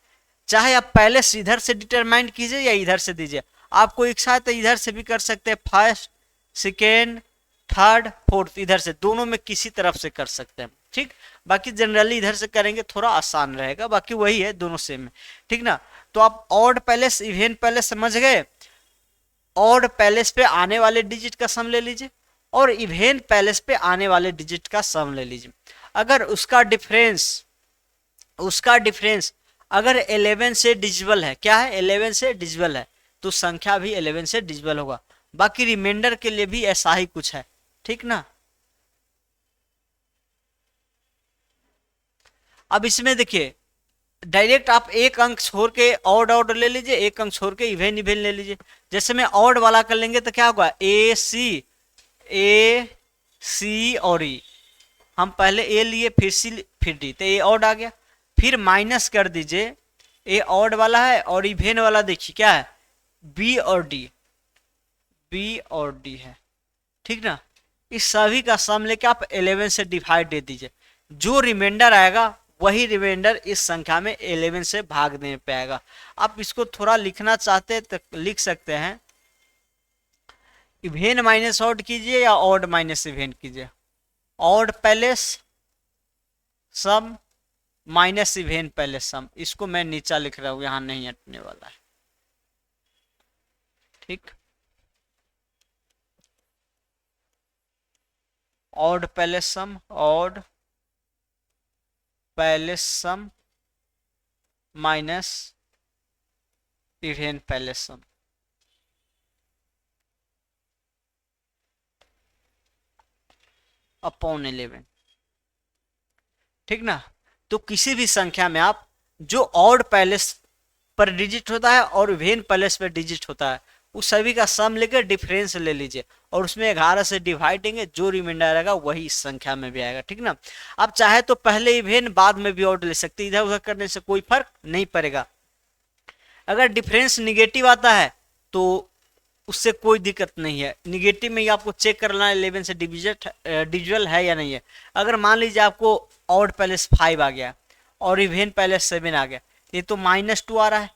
चाहे आप पैलेस इधर से डिटरमाइन कीजिए या इधर से दीजिए, आपको एक साथ इधर से भी कर सकते हैं, फर्स्ट सेकेंड थर्ड फोर्थ, इधर से दोनों में किसी तरफ से कर सकते हैं, ठीक। बाकी जनरली इधर से करेंगे थोड़ा आसान रहेगा, बाकी वही है, दोनों सेम है, ठीक ना। तो आप ऑड पैलेस इवेन पैलेस समझ गए। ऑड पैलेस पे आने वाले डिजिट का सम ले लीजिए और इवेन पैलेस पे आने वाले डिजिट का सम ले लीजिए। अगर उसका डिफरेंस अगर 11 से डिजिबल है, क्या है 11 से डिजिबल है, तो संख्या भी 11 से डिजिबल होगा। बाकी रिमाइंडर के लिए भी ऐसा ही कुछ है, ठीक ना। अब इसमें देखिए डायरेक्ट आप एक अंक छोड़ के ऑड ऑड ले लीजिए, एक अंक छोड़ के इवेन इवेन ले लीजिए। जैसे मैं ऑड वाला कर लेंगे तो क्या होगा, ए सी और ई। हम पहले ए लिए फिर सी फिर डी, तो ए ऑड आ गया। फिर माइनस कर दीजिए, ए ऑड वाला है और इवेन वाला देखिए क्या है, बी और डी है, ठीक ना। इस सभी का सम लेके आप 11 से डिवाइड दे दीजिए, जो रिमाइंडर आएगा वही रिमाइंडर इस संख्या में 11 से भाग देने पे आएगा। आप इसको थोड़ा लिखना चाहते हैं तो लिख सकते हैं, इवेन माइनस ऑड कीजिए या ऑड माइनस इवेन कीजिए, ऑड पैलेस सम माइनस इवेन पैलेस सम। इसको मैं नीचा लिख रहा हूं, यहां नहीं हटने वाला है, ठीक। ऑड पैलेस सम माइनस इवेन पैलेस सम। अपॉन 11, ठीक ना। तो किसी भी संख्या में आप जो ऑड पैलेस पर डिजिट होता है और इवेन पैलेस पर डिजिट होता है, उस सभी का सम लेकर डिफरेंस ले लीजिए और उसमें 11 से डिवाइड देंगे, जो रिमाइंडर आएगा वही इस संख्या में भी आएगा, ठीक ना। आप चाहे तो पहले इवेन बाद में भी ऑड ले सकते, इधर उधर करने से कोई फर्क नहीं पड़ेगा। अगर डिफरेंस निगेटिव आता है तो उससे कोई दिक्कत नहीं है, निगेटिव में ही आपको चेक करना है 11 से डिविजल है या नहीं है। अगर मान लीजिए आपको ऑड पैलेस 5 आ गया और इवेन पैलेस 7 आ गया, ये तो -2 आ रहा है,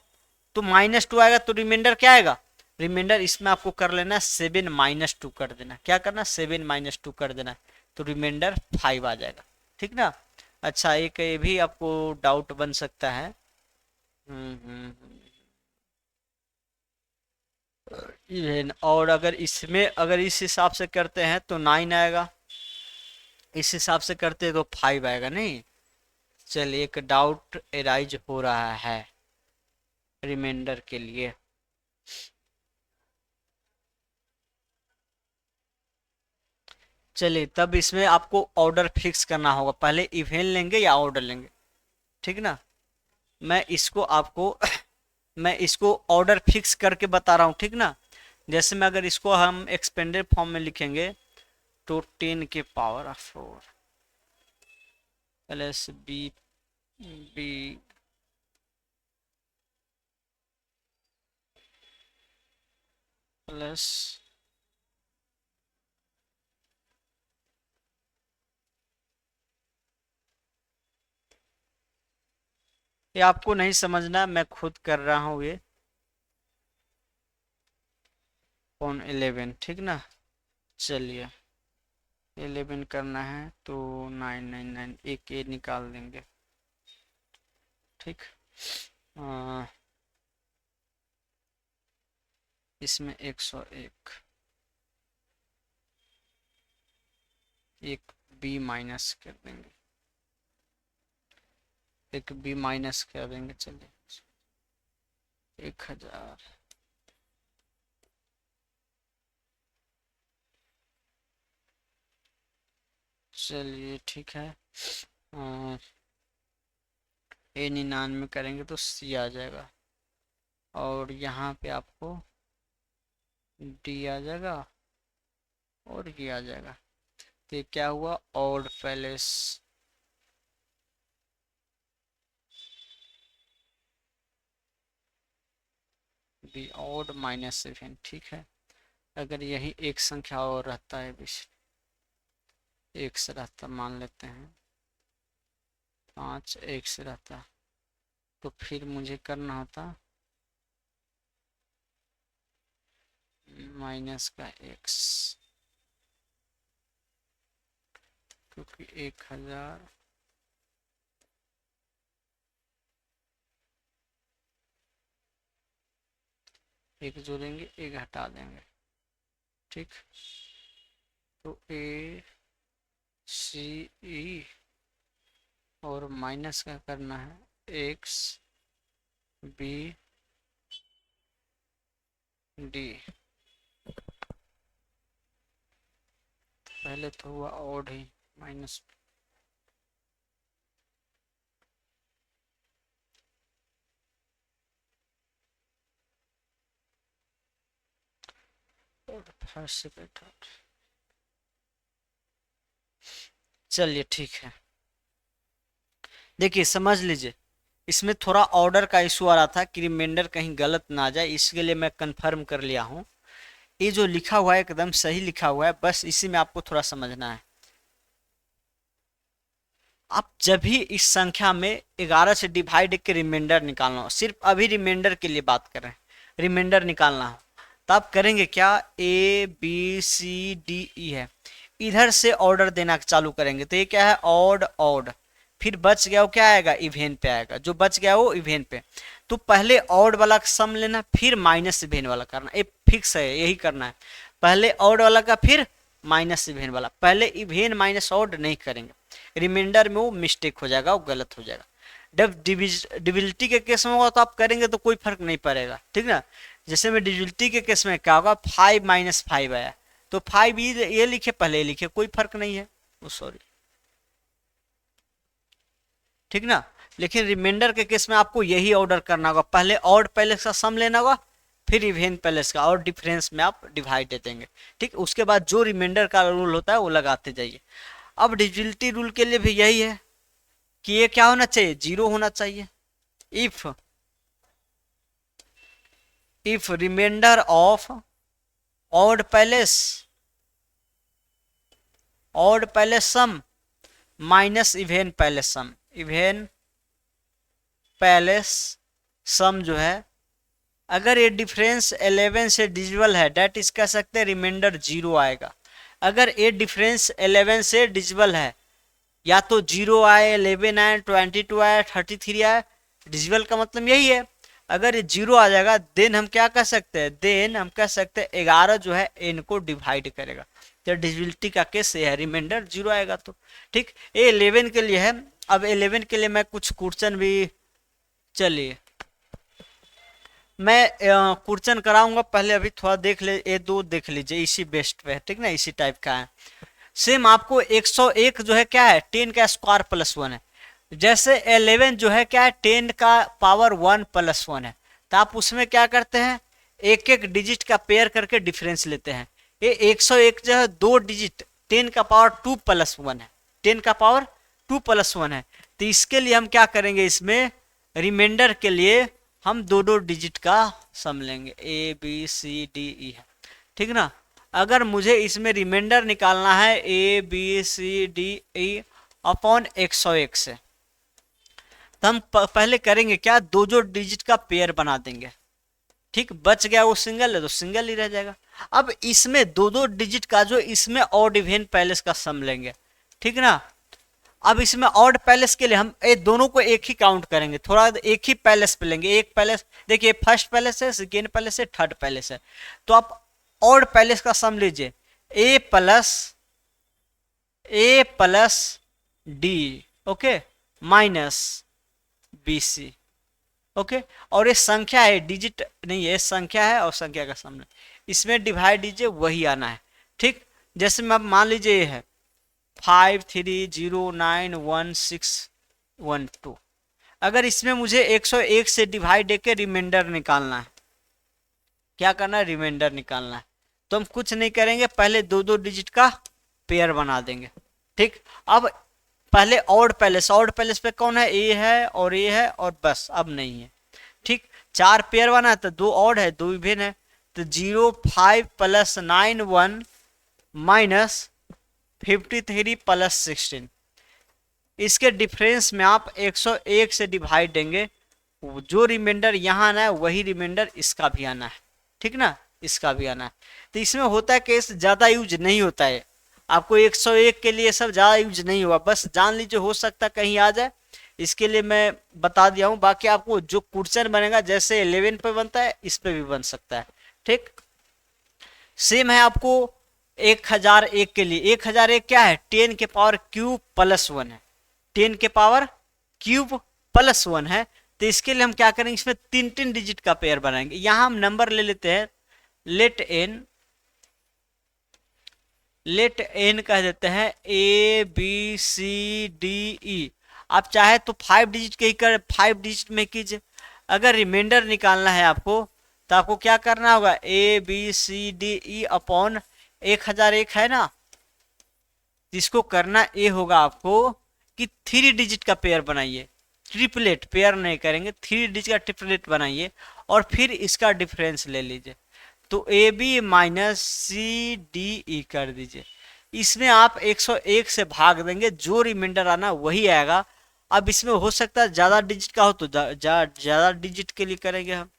तो -2 आएगा तो रिमाइंडर क्या आएगा, रिमाइंडर इसमें आपको कर लेना 7 -2 कर देना, क्या करना 7 -2 कर देना, तो रिमाइंडर 5 आ जाएगा, ठीक ना। अच्छा एक ये भी आपको डाउट बन सकता है, इवेन, और अगर इस हिसाब से करते हैं तो 9 आएगा, इस हिसाब से करते हैं तो 5 आएगा, नहीं। चलिए एक डाउट एराइज हो रहा है रिमाइंडर के लिए। चलिए तब इसमें आपको ऑर्डर फिक्स करना होगा, पहले इवेन लेंगे या ऑर्डर लेंगे, ठीक ना। मैं इसको आपको मैं इसको ऑर्डर फिक्स करके बता रहा हूँ, ठीक ना। जैसे में अगर इसको हम एक्सपेंडेड फॉर्म में लिखेंगे तो 10⁴ प्लस बी प्लस ये आपको नहीं समझना, मैं खुद कर रहा हूँ ये 11, ठीक ना। चलिए 11 करना है तो 999 एक ए निकाल देंगे, ठीक। इसमें 101, एक बी माइनस कर देंगे, एक बी माइनस कर देंगे, चलिए 1000। चलिए ठीक है, ए 99 करेंगे तो सी आ जाएगा और यहाँ पे आपको डी आ जाएगा और ये आ जाएगा, तो ये क्या हुआ, ऑड पैलेस बी ऑड -7, ठीक है। अगर यही एक संख्या और रहता है बीच एक से रहता, मान लेते हैं 5 एक से रहता, तो फिर मुझे करना होता माइनस का x, क्योंकि 1000 एक जोड़ेंगे एक हटा देंगे, ठीक। तो ए सी ई और माइनस का करना है एक्स बी डी। पहले तो हुआ ऑड ही माइनस, फर्स्ट से बैठा, चलिए ठीक है। देखिए समझ लीजिए, इसमें थोड़ा ऑर्डर का इशू आ रहा था कि रिमाइंडर कहीं गलत ना आ जाए, इसके लिए मैं कंफर्म कर लिया हूँ। ये जो लिखा हुआ है एकदम सही लिखा हुआ है, बस इसी में आपको थोड़ा समझना है। आप जब भी इस संख्या में 11 से डिवाइड के रिमाइंडर निकालना हो, सिर्फ अभी रिमाइंडर के लिए बात कर रहे हैं, रिमाइंडर निकालना हो तो आप करेंगे क्या, ए बी सी डी ई है, इधर से ऑर्डर देना चालू करेंगे। तो ये क्या है, ऑड ऑड, फिर बच गया वो क्या आएगा, इवेन पे आएगा, जो बच गया वो इवेन पे। तो पहले ऑड वाला का सम लेना, फिर माइनस इवेन वाला करना, ये फिक्स है, यही करना है। पहले ऑड वाला का फिर माइनस इवेन वाला, पहले इवेन माइनस ऑड नहीं करेंगे, रिमाइंडर में वो मिस्टेक हो जाएगा, वो गलत हो जाएगा। जब डिविजिबिलिटी के केस में होगा तो आप करेंगे तो कोई फर्क नहीं पड़ेगा, ठीक ना। जैसे में डिविजिबिलिटी के केस में क्या होगा, 5 - 5 आया, तो 5 ये लिखे पहले ये लिखे, कोई फर्क नहीं है, सॉरी, ठीक ना। लेकिन रिमाइंडर के केस में आपको यही ऑर्डर करना होगा, पहले ऑड पहले का सम लेना होगा, फिर इवेन पहले का, और डिफरेंस में आप डिवाइड दे देंगे, ठीक। उसके बाद जो रिमाइंडर का रूल होता है वो लगाते जाइए। अब डिविजिबिलिटी रूल के लिए भी यही है कि ये क्या होना चाहिए, 0 होना चाहिए। इफ रिमाइंडर ऑफ ऑड पहले सम माइनस इवेन पहले सम, इवेन पहले सम जो है, अगर ये डिफरेंस 11 से डिविजिबल है, डेट इज कह सकते हैं रिमाइंडर 0 आएगा। अगर ये डिफरेंस 11 से डिविजिबल है, या तो 0 आए, 11 आए, 22 आए, 33 आए, डिविजिबल का मतलब यही है। अगर ये 0 आ जाएगा, देन हम क्या कह सकते हैं, देन हम कह सकते हैं 11 जो है n को डिवाइड करेगा, तो डिविजिबिलिटी का केस ये है, रिमाइंडर 0 आएगा तो, ठीक। ये 11 के लिए है। अब 11 के लिए मैं कुछ क्वेश्चन भी, चलिए मैं क्वेश्चन कराऊंगा, पहले अभी थोड़ा देख ले, ये दो देख लीजिए, इसी बेस्ट पे है, ठीक ना, इसी टाइप का है। सेम आपको 101 जो है क्या है, 10 का स्क्वायर प्लस 1 है। जैसे 11 जो है क्या है, 10 का पावर 1 प्लस 1 है, तो आप उसमें क्या करते हैं, एक एक डिजिट का पेयर करके डिफरेंस लेते हैं। ये 101 जो है 2 डिजिट 10 का पावर 2 प्लस 1 है, 10 का पावर 2 प्लस 1 है। तो इसके लिए हम क्या करेंगे, इसमें रिमाइंडर के लिए हम दो डिजिट का सम लेंगे, ए बी सी डी ई है, ठीक ना। अगर मुझे इसमें रिमाइंडर निकालना है A B C D E upon 101 से, तो हम पहले करेंगे क्या, दो डिजिट का पेयर बना देंगे, ठीक। बच गया वो सिंगल है तो सिंगल ही रह जाएगा। अब इसमें दो डिजिट का जो इसमें ऑड इवन पैलेस का सम लेंगे, ठीक ना। अब इसमें ऑड पैलेस के लिए हम दोनों को एक ही काउंट करेंगे, थोड़ा एक ही पैलेस पे लेंगे, एक पैलेस, देखिए फर्स्ट पैलेस है, सेकेंड पैलेस है, थर्ड पैलेस है, तो आप ऑड पैलेस का सम लीजिए, A plus D, okay, minus B C, okay. और ये संख्या है, डिजिट नहीं है, संख्या है, और संख्या का सम इसमें डिवाइड दीजिए, वही आना है, ठीक। जैसे मैं मान लीजिए ये है 53091612, अगर इसमें मुझे 101 से डिवाइड देके रिमाइंडर निकालना है, क्या करना है, रिमाइंडर निकालना है, तो हम कुछ नहीं करेंगे, पहले दो डिजिट का पेयर बना देंगे, ठीक। अब पहले ऑड पैलेस पे कौन है, ए है और बस, अब नहीं है, ठीक। 4 पेयर बना है तो 2 ऑड है 2 इवन है, तो 05 प्लस 91 माइनस 53 प्लस 16, इसके डिफरेंस में आप 101 से डिवाइड देंगे, जो रिमाइंडर यहाँ आना है वही रिमाइंडर इसका भी आना है, ठीक ना, इसका भी आना है। तो इसमें होता है केस ज़्यादा यूज नहीं होता है, आपको 101 के लिए सब ज़्यादा यूज नहीं हुआ, बस जान लीजिए हो सकता कहीं आ जाए, इसके लिए मैं बता दिया हूँ। बाकी आपको जो क्वेश्चन बनेगा जैसे 11 पे बनता है इस पे भी बन सकता है, ठीक। सेम है आपको 1001 के लिए, 1001 क्या है, 10 के पावर क्यूब प्लस 1 है, 10 के पावर क्यूब प्लस 1 है। तो इसके लिए हम क्या करेंगे, इसमें 3 डिजिट का पेयर बनाएंगे। यहां हम नंबर ले लेते हैं, लेट एन कह देते हैं, ABCDE। आप चाहे तो 5 डिजिट के ही कर, 5 डिजिट में कीजिए। अगर रिमाइंडर निकालना है आपको तो आपको क्या करना होगा, ABCDE अपॉन 1001 है ना, इसको करना ये होगा आपको कि 3 डिजिट का पेयर बनाइए, ट्रिपलेट, पेयर नहीं करेंगे, 3 डिजिट का ट्रिपलेट बनाइए और फिर इसका डिफरेंस ले लीजिए, तो AB माइनस CDE कर दीजिए। इसमें आप 101 से भाग देंगे, जो रिमाइंडर आना वही आएगा। अब इसमें हो सकता है ज़्यादा डिजिट का हो तो ज़्यादा डिजिट के लिए करेंगे हम।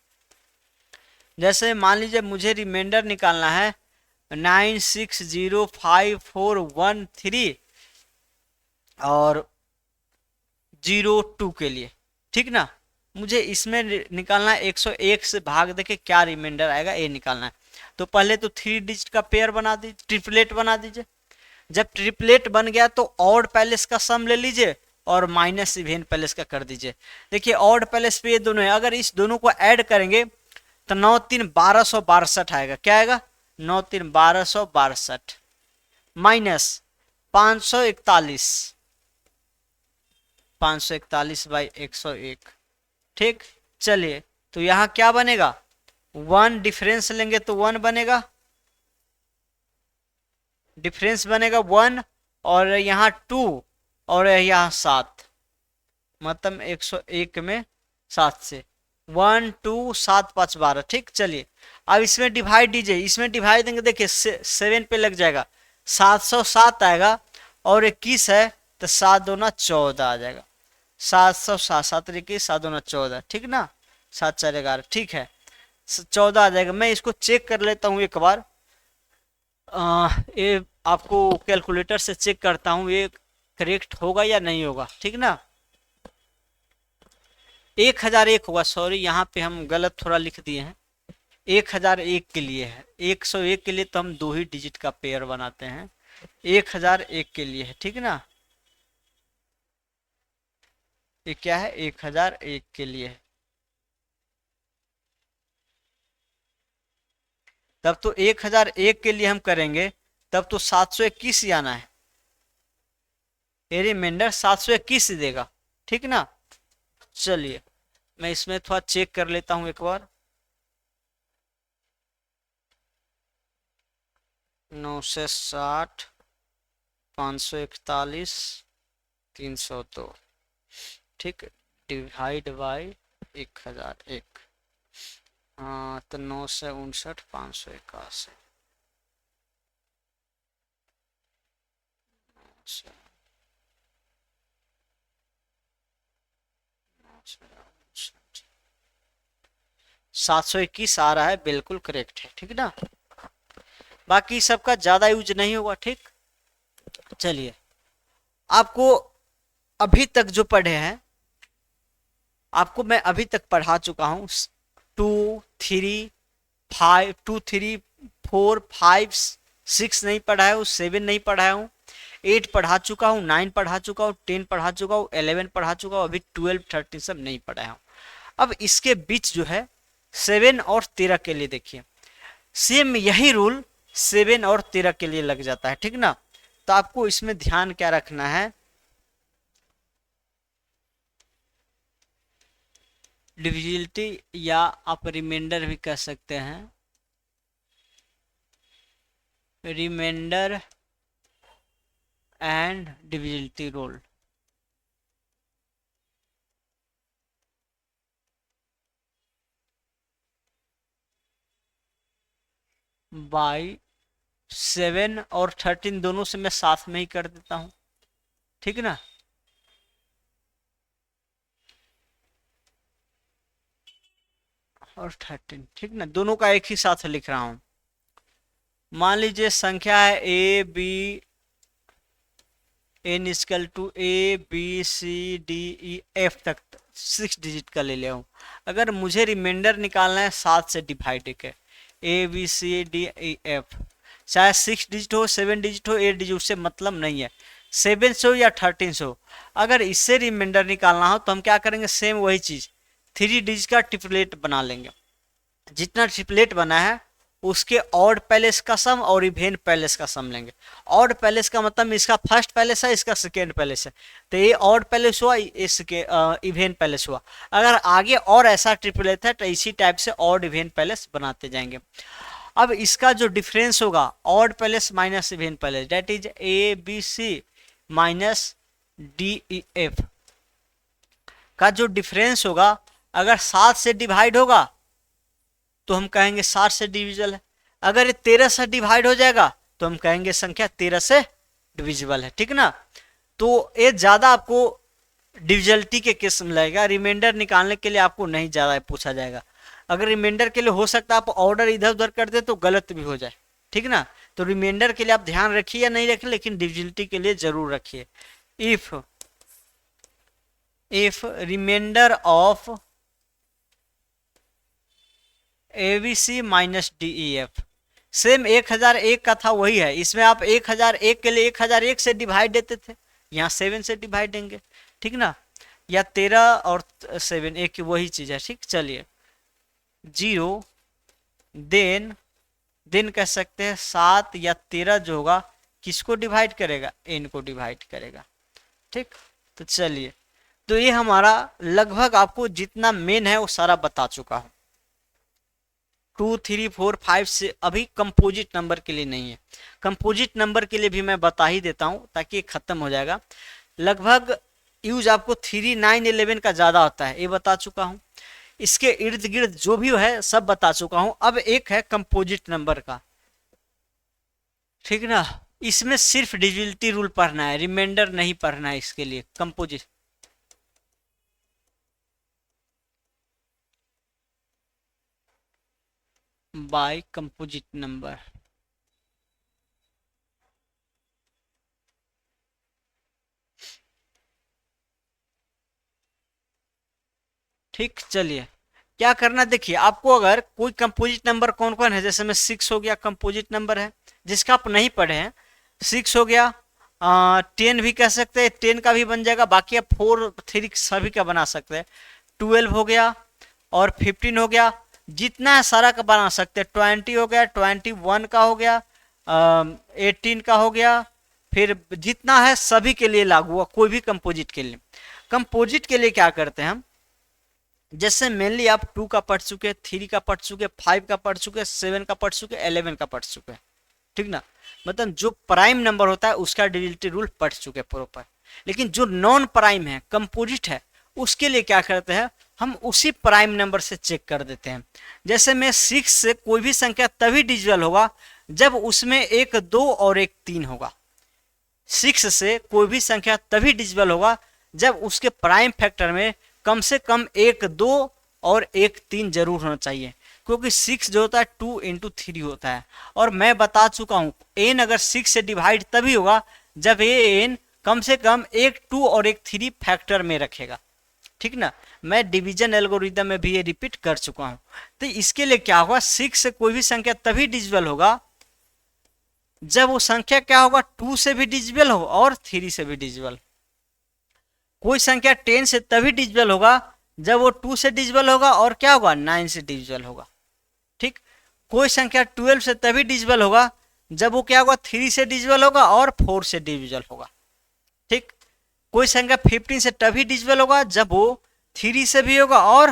जैसे मान लीजिए मुझे रिमाइंडर निकालना है 960541 और 02 के लिए, ठीक ना, मुझे इसमें निकालना है 101 से भाग देके क्या रिमाइंडर आएगा ये निकालना है। तो पहले तो 3 डिजिट का पेयर बना दीजिए, ट्रिपलेट बना दीजिए। जब ट्रिपलेट बन गया तो ऑड पैलेस का सम ले लीजिए और माइनस इवेन पैलेस का कर दीजिए। देखिए ऑड पैलेस पे ये दोनों है, अगर इस दोनों को ऐड करेंगे तो 9 3 1262 आएगा। क्या आएगा, 9 3 1262 माइनस 541 बाई 101, ठीक। चलिए तो यहां क्या बनेगा, 1 डिफरेंस लेंगे तो 1 बनेगा, डिफरेंस बनेगा 1 और यहाँ 2 और यहाँ 7, मतलब 101 में 7 से 1 2 7 5 12, ठीक। चलिए अब इसमें डिवाइड दीजिए, इसमें डिवाइड देंगे, देखिए 7 पे लग जाएगा, 707 आएगा और 21 है तो 7 दूना 14 आ जाएगा, 707 7 21 7 दूना 14, ठीक ना, 7 4 11, ठीक है 14 आ जाएगा। मैं इसको चेक कर लेता हूँ एक बार, ये आपको कैलकुलेटर से चेक करता हूँ ये करेक्ट होगा या नहीं होगा, ठीक ना। 1001 होगा, सॉरी यहाँ पे हम गलत थोड़ा लिख दिए हैं, 1001 के लिए है, 101 के लिए तो हम 2 ही डिजिट का पेयर बनाते हैं, 1001 के लिए है, ठीक ना, ये क्या है 1001 के लिए है। तब तो 1001 के लिए हम करेंगे तब तो 721 ही आना है, ये रिमाइंडर 721 ही देगा, ठीक ना। चलिए मैं इसमें थोड़ा चेक कर लेता हूं एक बार, 9 से 60 541 302, ठीक, डिवाइड बाई 1001, हाँ तो 9 से 59 581, अच्छा 721 आ रहा है, बिल्कुल करेक्ट है, ठीक ना। बाकी सबका ज्यादा यूज नहीं होगा, ठीक। चलिए आपको अभी तक जो पढ़े हैं, आपको मैं अभी तक पढ़ा चुका हूं 2 3 5 2 3 4 5 6 नहीं पढ़ाया हूँ, 7 नहीं पढ़ाया हूँ, 8 पढ़ा चुका हूँ, 9 पढ़ा चुका हूँ, 10 पढ़ा चुका हूँ, 11 पढ़ा चुका हूँ, अभी 12 13 सब नहीं पढ़ाया हूँ। अब इसके बीच जो है 7 और 13 के लिए देखिए, सेम यही रूल 7 और 13 के लिए लग जाता है, ठीक ना। तो आपको इसमें ध्यान क्या रखना है, डिविजिबिलिटी या आप रिमाइंडर भी कह सकते हैं, remainder and divisibility rule. By 7 और 13 दोनों से मैं साथ में ही कर देता हूँ, ठीक ना। और 13, ठीक ना, दोनों का एक ही साथ लिख रहा हूँ। मान लीजिए संख्या है A B n equal to A B C D E F तक 6 डिजिट का ले लिया हूँ। अगर मुझे रिमाइंडर निकालना है 7 से डिवाइड के, A B C D E F, चाहे 6 डिजिट हो 7 डिजिट हो 8 डिजिट, उससे मतलब नहीं है, 7 से हो या 13 से हो। अगर इससे रिमाइंडर निकालना हो तो हम क्या करेंगे, सेम वही चीज़ 3 डिजिट का ट्रिपलेट बना लेंगे। जितना ट्रिपलेट बना है उसके ऑड पैलेस का सम और इवेन पैलेस का सम लेंगे। ऑड पैलेस का मतलब इसका फर्स्ट पैलेस है, इसका सेकेंड पैलेस है, तो ये ऑड पैलेस हुआ, इसके इवेन पैलेस हुआ। अगर आगे और ऐसा ट्रिपलेट है तो इसी टाइप से ऑड इवेन पैलेस बनाते जाएंगे। अब इसका जो डिफरेंस होगा odd places minus even places, that is A B C minus D E F का जो डिफरेंस होगा, अगर 7 से डिवाइड होगा तो हम कहेंगे 7 से डिविजिबल है। अगर ये 13 से डिवाइड हो जाएगा तो हम कहेंगे संख्या 13 से डिविजिबल है, ठीक ना। तो ये ज्यादा आपको डिविजिबिलिटी के केस में लगेगा, रिमाइंडर निकालने के लिए आपको नहीं ज्यादा पूछा जाएगा। अगर रिमाइंडर के लिए हो सकता है आप ऑर्डर इधर उधर कर दे तो गलत भी हो जाए, ठीक ना। तो रिमाइंडर के लिए आप ध्यान रखिए या नहीं रखिए, लेकिन डिविजिबिलिटी के लिए जरूर रखिए। If reminder of ABC minus DEF, same 1001 का था वही है, इसमें आप 1001 के लिए 1001 से डिवाइड देते थे, यहाँ 7 से डिवाइड देंगे, ठीक ना। या 13 और 7 एक वही चीज है, ठीक। चलिए 0 देन कह सकते हैं 7 या 13 जो होगा किसको डिवाइड करेगा, n को डिवाइड करेगा, ठीक। तो चलिए, तो ये हमारा लगभग आपको जितना मेन है वो सारा बता चुका हूँ। 2 3 4 5 से अभी कंपोजिट नंबर के लिए नहीं है, कंपोजिट नंबर के लिए भी मैं बता ही देता हूँ ताकि खत्म हो जाएगा। लगभग यूज आपको 3 9 11 का ज्यादा होता है, ये बता चुका हूँ। इसके इर्द गिर्द जो भी है सब बता चुका हूँ। अब एक है कंपोजिट नंबर का, ठीक ना। इसमें सिर्फ डिविजिबिलिटी रूल पढ़ना है, रिमाइंडर नहीं पढ़ना है। इसके लिए कंपोजिट बाय कंपोजिट नंबर, ठीक। चलिए क्या करना, देखिए आपको अगर कोई कंपोजिट नंबर कौन कौन है, जैसे में 6 हो गया कंपोजिट नंबर है जिसका आप नहीं पढ़े हैं, 6 हो गया, 10 भी कह सकते हैं, 10 का भी बन जाएगा, बाकी आप 4 3 सभी का बना सकते हैं। 12 हो गया और 15 हो गया, जितना है सारा का बना सकते हैं। 20 हो गया, 21 का हो गया, 18 का हो गया, फिर जितना है सभी के लिए लागू हुआ, कोई भी कंपोजिट के लिए। कंपोजिट के लिए क्या करते हैं हम, जैसे मेनली आप 2 का पढ़ चुके, 3 का पढ़ चुके, 5 का पढ़ चुके, 7 का पढ़ चुके, 11 का पढ़ चुके, ठीक ना। मतलब जो प्राइम नंबर होता है उसका डिविजिबिलिटी रूल पढ़ चुके प्रॉपर। लेकिन जो नॉन प्राइम है, कंपोजिट है, उसके लिए क्या करते हैं हम, उसी प्राइम नंबर से चेक कर देते हैं। जैसे में 6 से कोई भी संख्या तभी डिविजिबल होगा जब उसमें एक 2 और एक 3 होगा। 6 से कोई भी संख्या तभी डिविजिबल होगा जब उसके प्राइम फैक्टर में कम से कम एक 2 और एक 3 जरूर होना चाहिए, क्योंकि 6 जो होता है 2 × 3 होता है। और मैं बता चुका हूं n अगर 6 से डिवाइड तभी होगा जब ये n कम से कम एक 2 और एक 3 फैक्टर में रखेगा, ठीक ना। मैं डिवीजन एल्गोरिदम में भी ये रिपीट कर चुका हूं। तो इसके लिए क्या होगा, 6 से कोई भी संख्या तभी डिविजिबल होगा जब वो संख्या क्या होगा, 2 से भी डिविजिबल हो और 3 से भी डिविजिबल। कोई संख्या 10 से तभी डिविजिबल होगा जब वो 2 से डिविजिबल होगा और क्या होगा, 9 से डिविजिबल होगा, ठीक। कोई संख्या 12 से तभी डिविजिबल होगा जब वो क्या होगा, 3 से डिविजिबल होगा और 4 से डिविजिबल होगा, ठीक। कोई संख्या 15 से तभी डिविजिबल होगा जब वो 3 से भी होगा और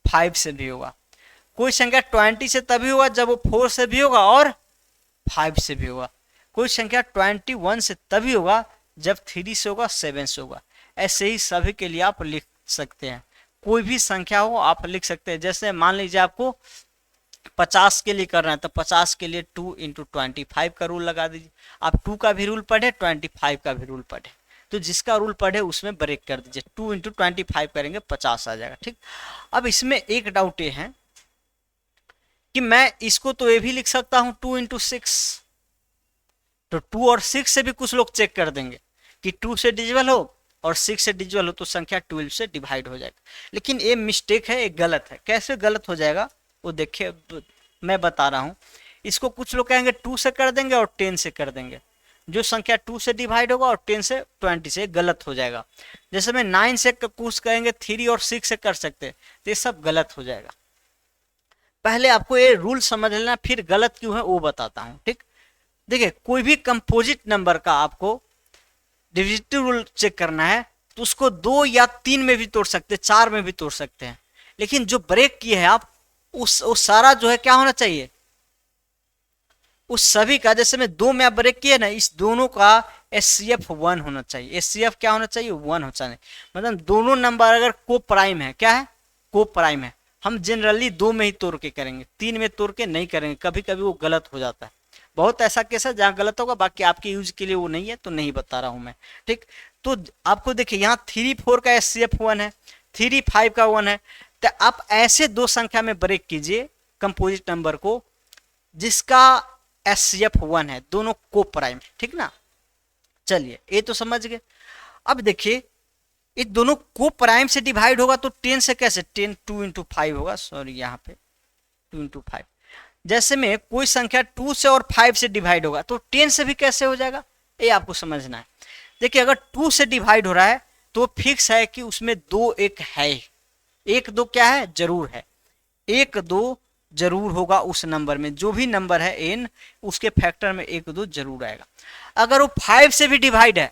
5 से भी होगा। कोई संख्या 20 से तभी होगा जब वो 4 से भी होगा और 5 से भी होगा। कोई संख्या 21 से तभी होगा जब 3 से होगा, 7 से होगा। ऐसे ही सभी के लिए आप लिख सकते हैं, कोई भी संख्या हो आप लिख सकते हैं। जैसे मान लीजिए आपको 50 के लिए कर रहे हैं तो 50 के लिए 2 इंटू 25 का रूल लगा दीजिए। आप 2 का भी रूल पढ़े, 25 का भी रूल पढ़े, तो जिसका रूल पढ़े उसमें ब्रेक कर दीजिए। 2 इंटू 25 करेंगे 50 आ जाएगा। ठीक, अब इसमें एक डाउट ये है कि मैं इसको तो ये भी लिख सकता हूं 2 इंटू 6, तो 2 और 6 से भी कुछ लोग चेक कर देंगे कि 2 से डिजिबल हो और 6 से डिजिबल हो तो संख्या 12 से डिवाइड हो जाएगा। लेकिन ये मिस्टेक है, ये गलत है। कैसे गलत हो जाएगा वो देखिए, मैं बता रहा हूँ। इसको कुछ लोग कहेंगे 2 से कर देंगे और 10 से कर देंगे, जो संख्या 2 से डिवाइड होगा और 10 से 20 से, गलत हो जाएगा। जैसे मैं 9 से कुछ कहेंगे 3 और 6 से कर सकते हैं, तो ये सब गलत हो जाएगा। पहले आपको ये रूल समझ लेना, फिर गलत क्यों है वो बताता हूँ। ठीक, देखिए कोई भी कंपोजिट नंबर का आपको डिविजिटिव रूल चेक करना है तो उसको 2 या 3 में भी तोड़ सकते हैं, 4 में भी तोड़ सकते हैं, लेकिन जो ब्रेक किए हैं आप उस सारा जो है क्या होना चाहिए, उस सभी का, जैसे मैं 2 में आप ब्रेक किए ना, इस दोनों का HCF 1 होना चाहिए। HCF क्या होना चाहिए, 1 होना चाहिए। मतलब दोनों नंबर अगर को प्राइम है, क्या है, को प्राइम है, हम जनरली 2 में ही तोड़ के करेंगे, 3 में तोड़ के नहीं करेंगे। कभी कभी वो गलत हो जाता है, बहुत ऐसा केस है जहाँ गलत होगा, बाकी आपके यूज के लिए वो नहीं है तो नहीं बता रहा हूं मैं। ठीक, तो आपको देखिए यहाँ 3 4 का HCF 1 है, 3 5 का 1 है, तो आप ऐसे दो संख्या में ब्रेक कीजिए कंपोजिट नंबर को जिसका HCF 1 है, दोनों को प्राइम। ठीक ना, चलिए ये तो समझ गए। अब देखिए ये दोनों को प्राइम से डिवाइड होगा तो 10 से कैसे, 10 2 इंटू 5 होगा, सॉरी यहाँ पे 2 इंटू 5। जैसे में कोई संख्या 2 से और 5 से डिवाइड होगा तो 10 से भी कैसे हो जाएगा, ये आपको समझना है। देखिए अगर 2 से डिवाइड हो रहा है तो फिक्स है कि उसमें 2 1 है, 1 2 क्या है, जरूर है, 1 2 जरूर होगा उस नंबर में, जो भी नंबर है n उसके फैक्टर में 1 2 जरूर आएगा। अगर वो 5 से भी डिवाइड है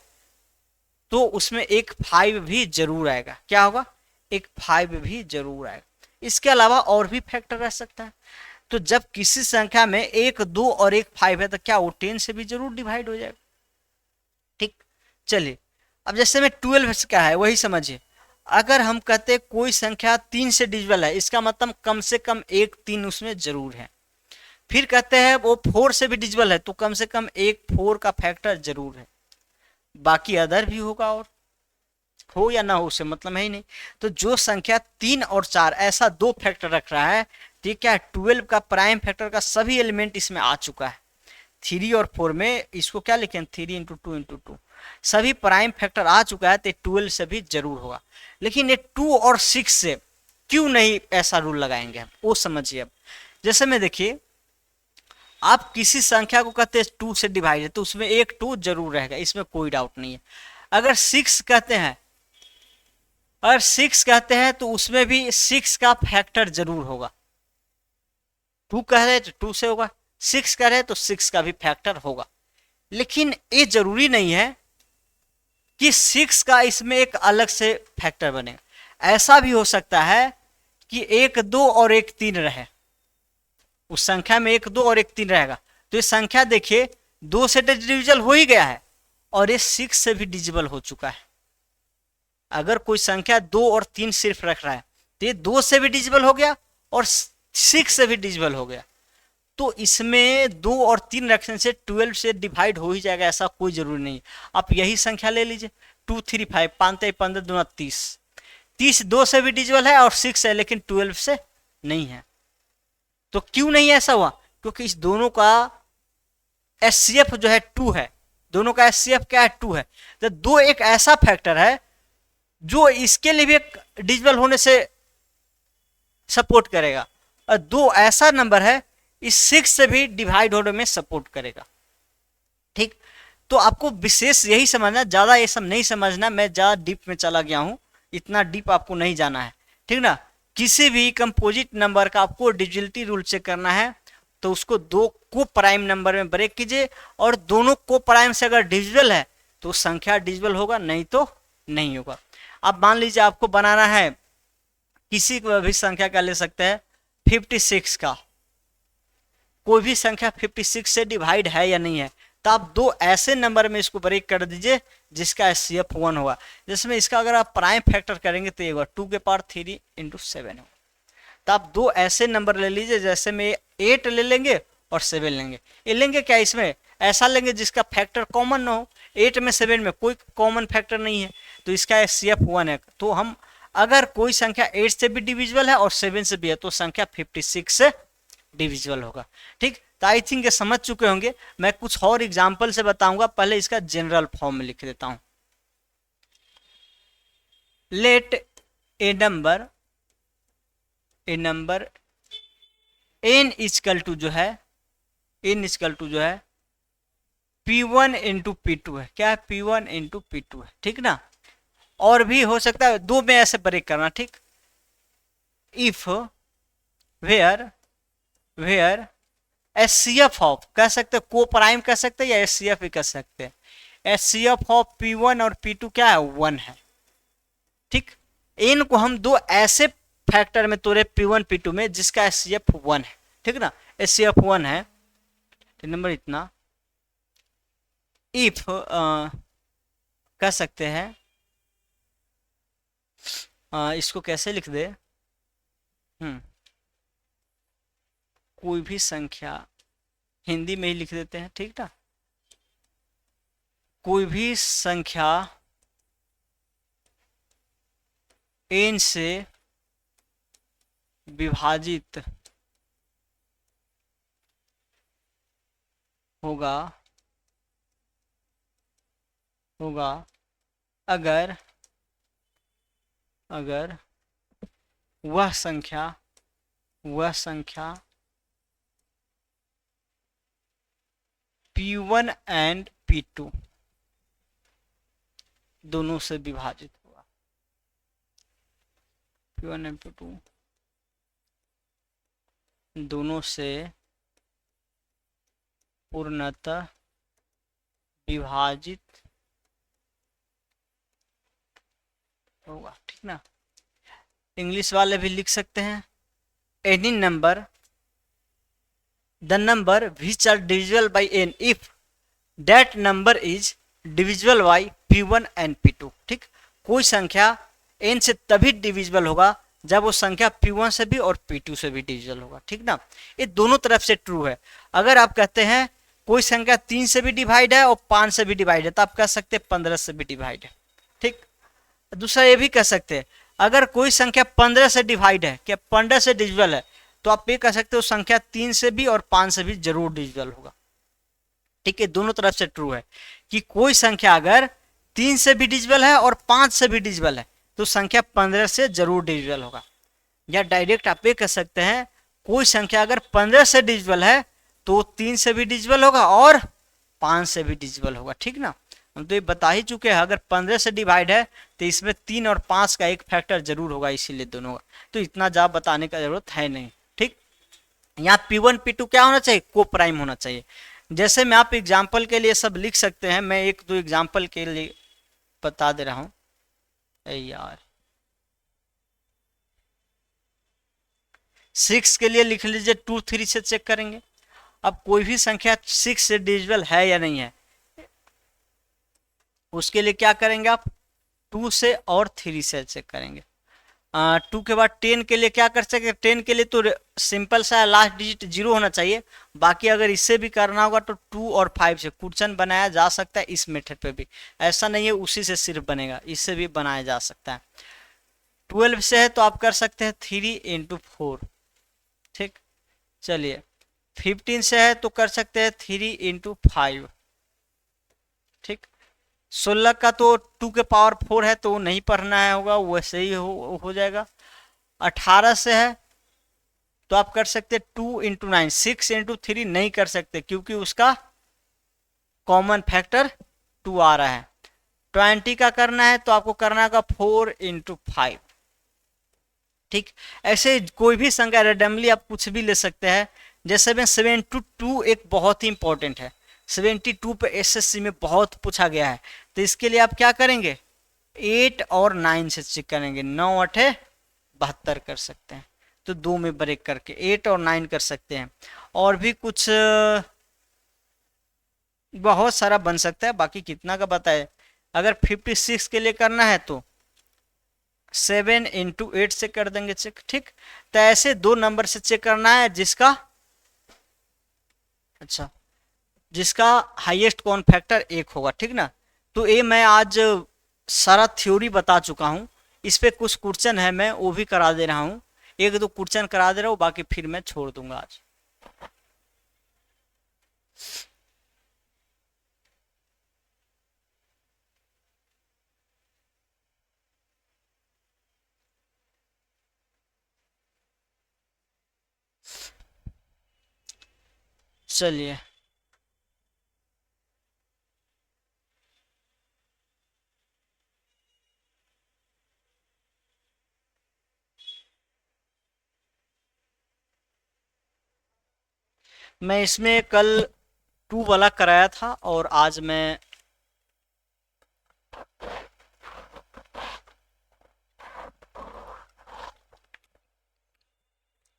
तो उसमें एक 5 भी जरूर आएगा, क्या होगा, एक 5 भी जरूर आएगा। इसके अलावा और भी फैक्टर रह सकता है। तो जब किसी संख्या में 1 2 और एक 5 है तो क्या वो 10 से भी जरूर डिवाइड हो जाएगा। ठीक, चलिए अब जैसे में 12 से क्या है वही समझिए। अगर हम कहते हैं कोई संख्या 3 से डिविजिबल है, इसका मतलब कम से कम एक 3 उसमें जरूर है। फिर कहते हैं वो 4 से भी डिविजिबल है तो कम से कम एक 4 का फैक्टर जरूर है, बाकी अदर भी होगा, और हो या ना हो उसे मतलब है ही नहीं। तो जो संख्या 3 और 4 ऐसा दो फैक्टर रख रहा है, ठीक है, 12 का प्राइम फैक्टर का सभी एलिमेंट इसमें आ चुका है। 3 और 4 में इसको क्या लिखें, 3 इंटू 2 इंटू 2, सभी प्राइम फैक्टर आ चुका है तो 12 से भी जरूर होगा। लेकिन ये 2 और 6 से क्यों नहीं ऐसा रूल लगाएंगे हम, वो समझिए। अब जैसे में देखिए आप किसी संख्या को कहते हैं 2 से डिवाइड है तो उसमें एक 2 जरूर रहेगा, इसमें कोई डाउट नहीं है। अगर 6 कहते हैं, अगर 6 कहते हैं तो उसमें भी 6 का फैक्टर जरूर होगा। 2 कह रहे तो 2 से होगा, 6 कह रहे तो 6 का भी फैक्टर होगा। लेकिन ये जरूरी नहीं है कि 6 का इसमें एक अलग से फैक्टर बनेगा। ऐसा भी हो सकता है कि 1 2 और 1 3 रहे, उस संख्या में 1 2 और 1 3 रहेगा, तो ये संख्या देखिए 2 से डिविजिबल हो ही गया है और ये 6 से भी डिविजिबल हो चुका है। अगर कोई संख्या 2 और 3 सिर्फ रख रहा है तो ये 2 से भी डिविजिबल हो गया और 6 से भी डिविजिबल हो गया। तो इसमें 2 और 3 रखने से 12 से डिवाइड हो ही जाएगा, ऐसा कोई जरूरी नहीं। आप यही संख्या ले लीजिए 2 3 5 5 15 2 30, 30 2 से भी डिविजिबल है और 6 है लेकिन 12 से नहीं है। तो क्यों नहीं ऐसा हुआ, क्योंकि इस दोनों का HCF जो है 2 है, दोनों का HCF क्या है, 2 है। तो 2 एक ऐसा फैक्टर है जो इसके लिए भी एक डिविजिबल होने से सपोर्ट करेगा, और 2 ऐसा नंबर है इस 6 से भी डिवाइड होने में सपोर्ट करेगा। ठीक, तो आपको विशेष यही समझना, ज्यादा ये सब नहीं समझना, मैं ज्यादा डीप में चला गया हूं, इतना डीप आपको नहीं जाना है। ठीक ना, किसी भी कंपोजिट नंबर का आपको डिविजिबिलिटी रूल चेक करना है तो उसको 2 को प्राइम नंबर में ब्रेक कीजिए, और दोनों को प्राइम से अगर डिविजिबल है तो संख्या डिविजिबल होगा, नहीं तो नहीं होगा। अब मान लीजिए आपको बनाना है, किसी भी संख्या का ले सकते हैं 56 का, कोई भी संख्या 56 से डिवाइड है या नहीं है, तो आप 2 ऐसे नंबर में इसको ब्रेक कर दीजिए जिसका HCF 1 होगा। जिसमें इसका अगर आप प्राइम फैक्टर करेंगे तो ये होगा 2 के पावर 3 इंटू 7 होगा। तो आप दो ऐसे नंबर ले लीजिए, जैसे में 8 ले लेंगे और 7 लेंगे। ये लेंगे क्या, इसमें ऐसा लेंगे जिसका फैक्टर कॉमन ना हो। 8 में 7 में कोई कॉमन फैक्टर नहीं है, तो इसका HCF 1 है। तो हम अगर कोई संख्या 8 से भी डिविजिबल है और 7 से भी है तो संख्या 56 से डिविजिबल होगा। ठीक, तो आई थिंक ये समझ चुके होंगे। मैं कुछ और एग्जाम्पल से बताऊंगा, पहले इसका जनरल फॉर्म में लिख देता हूं। Let a number n equal to जो है P1 इंटू P2 है। क्या है, P1 इंटू P2 है। ठीक ना, और भी हो सकता है, दो में ऐसे ब्रेक करना। ठीक, इफ वेयर HCF ऑफ, कह सकते हैं को प्राइम कह सकते हैं या HCF भी कह सकते हैं। HCF ऑफ P1 और P2 क्या है, 1 है। ठीक, इन को हम दो ऐसे फैक्टर में तोड़े P1 P2 में जिसका HCF 1 है। ठीक ना, HCF 1 है। नंबर इतना इफ कह सकते हैं, इसको कैसे लिख दे, कोई भी संख्या, हिंदी में ही लिख देते हैं। ठीक ना, कोई भी संख्या n से विभाजित होगा अगर वह संख्या P1 एंड P2 दोनों से विभाजित होगा। P1 एंड P2 दोनों से पूर्णतः विभाजित होगा। ठीक ना, इंग्लिश वाले भी लिख सकते हैं, any number the number which are divisible by n if that number is divisible by P1 and P2। ठीक, कोई संख्या n से तभी डिविजिबल होगा जब वो संख्या P1 से भी और P2 से भी डिविजिबल होगा। ठीक ना, ये दोनों तरफ से ट्रू है। अगर आप कहते हैं कोई संख्या 3 से भी डिवाइड है और 5 से भी डिवाइड है, तो आप कह सकते हैं 15 से भी डिवाइड है। ठीक, दूसरा ये भी कह सकते हैं अगर कोई संख्या 15 से डिवाइड है, क्या 15 से डिविजिबल है, तो आप ये कह सकते हो संख्या 3 से भी और 5 से भी जरूर डिविजिबल होगा। ठीक है, दोनों तरफ से ट्रू है कि कोई संख्या अगर 3 से भी डिविजिबल है और 5 से भी डिविजिबल है तो संख्या 15 से जरूर डिविजिबल होगा। या डायरेक्ट आप ये कह सकते हैं कोई संख्या अगर 15 से डिविजिबल है तो 3 से भी डिविजिबल होगा और 5 से भी डिविजिबल होगा। ठीक ना, हम तो ये बता ही चुके हैं, अगर 15 से डिवाइड है तो इसमें 3 और 5 का एक फैक्टर जरूर होगा, इसीलिए दोनों का, तो इतना जवाब बताने का जरूरत है नहीं। ठीक, यहाँ P1 P2 क्या होना चाहिए, को प्राइम होना चाहिए। जैसे मैं आप एग्जाम्पल के लिए सब लिख सकते हैं, मैं एक दो एग्जाम्पल के लिए बता दे रहा हूं। यार 6 के लिए लिख लीजिए, 2 3 से चेक करेंगे। अब कोई भी संख्या 6 से डिविजिबल है या नहीं है, उसके लिए क्या करेंगे आप, 2 से और 3 से चेक करेंगे। 2 के बाद 10 के लिए क्या कर सकते, 10 के लिए तो सिंपल सा लास्ट डिजिट 0 होना चाहिए। बाकी अगर इससे भी करना होगा तो 2 और 5 से क्वेश्चन बनाया जा सकता है। इस मेथड पे भी ऐसा नहीं है उसी से सिर्फ बनेगा, इससे भी बनाया जा सकता है। 12 से है तो आप कर सकते हैं 3 इंटू 4। ठीक, चलिए 15 से है तो कर सकते हैं 3 इंटू 5। ठीक, 16 का तो 2 के पावर 4 है तो नहीं पढ़ना है, होगा वैसे ही हो जाएगा। 18 से है तो आप कर सकते 2 इंटू 9। 6 इंटू 3 नहीं कर सकते क्योंकि उसका कॉमन फैक्टर 2 आ रहा है। 20 का करना है तो आपको करना होगा 4 इंटू 5। ठीक, ऐसे कोई भी संख्या रेंडमली आप कुछ भी ले सकते हैं। जैसे में 72 एक बहुत ही इंपॉर्टेंट है, 72 पे एसएससी में बहुत पूछा गया है, तो इसके लिए आप क्या करेंगे, 8 और 9 से चेक करेंगे। 9 8 72 कर सकते हैं, तो 2 में ब्रेक करके 8 और 9 कर सकते हैं। और भी कुछ बहुत सारा बन सकता है, बाकी कितना का बताए। अगर 56 के लिए करना है तो 7 × 8 से कर देंगे चेक। ठीक, तो ऐसे दो नंबर से चेक करना है जिसका, अच्छा, जिसका हाईएस्ट कॉमन फैक्टर 1 होगा। ठीक ना, तो ये मैं आज सारा थ्योरी बता चुका हूँ। इस पे कुछ क्वेश्चन है, मैं वो भी करा दे रहा हूँ, एक दो क्वेश्चन करा दे रहा हूँ, बाकी फिर मैं छोड़ दूंगा आज। चलिए, मैं इसमें कल 2 वाला कराया था और आज मैं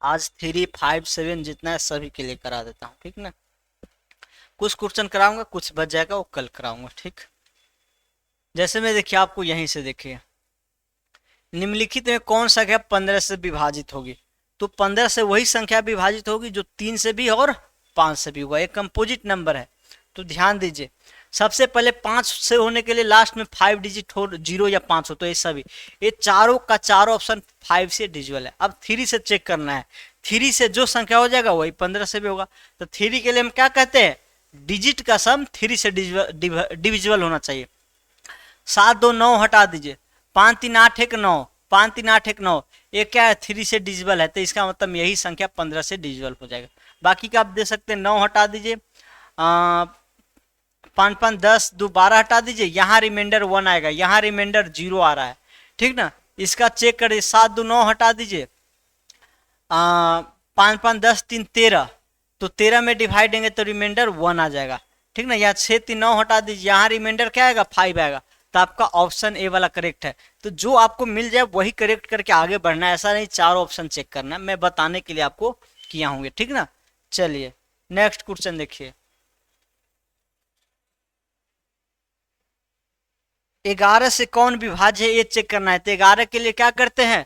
आज 3, 5, 7 जितना है सभी के लिए करा देता हूँ। ठीक ना, कुछ क्वेश्चन कराऊंगा, कुछ बच जाएगा वो कल कराऊंगा। ठीक, जैसे मैं देखिए आपको यहीं से देखिए, निम्नलिखित में कौन संख्या 15 से विभाजित होगी? तो 15 से वही संख्या विभाजित होगी जो 3 से भी और 5 से भी होगा। एक कंपोजिट नंबर है, तो ध्यान दीजिए। सबसे पहले 5 से होने के लिए लास्ट में 5 डिजिट हो, 0 या 5 हो, तो ये सभी, ये चारों का चारों ऑप्शन 5 से डिजिबल है। अब 3 से चेक करना है, 3 से जो संख्या हो जाएगा वही 15 से भी होगा। तो 3 के लिए हम क्या कहते हैं, डिजिट का सम 3 से डिविजिबल होना चाहिए। 7 2 9 हटा दीजिए, 5 3 8 1 9, 5 3 8 1 9, ये क्या है 3 से डिजिबल है, तो इसका मतलब यही संख्या 15 से डिजिबल हो जाएगा। बाकी का आप दे सकते हैं, 9 हटा दीजिए, 5 5 10 2 12 हटा दीजिए, यहाँ रिमाइंडर 1 आएगा, यहाँ रिमाइंडर 0 आ रहा है। ठीक ना, इसका चेक करिए, 7 2 9 हटा दीजिए, 5 5 10 3 13, तो 13 में डिवाइड देंगे तो रिमाइंडर 1 आ जाएगा। ठीक ना, यहाँ 6 3 9 हटा दीजिए, यहाँ रिमाइंडर क्या आएगा 5 आएगा, तो आपका ऑप्शन ए वाला करेक्ट है। तो जो आपको मिल जाए वही करेक्ट करके आगे बढ़ना है, ऐसा नहीं चारों ऑप्शन चेक करना है, मैं बताने के लिए आपको किया होंगे। ठीक ना, चलिए नेक्स्ट क्वेश्चन देखिए, 11 से कौन विभाज्य है ये चेक करना है। तो 11 के लिए क्या करते हैं,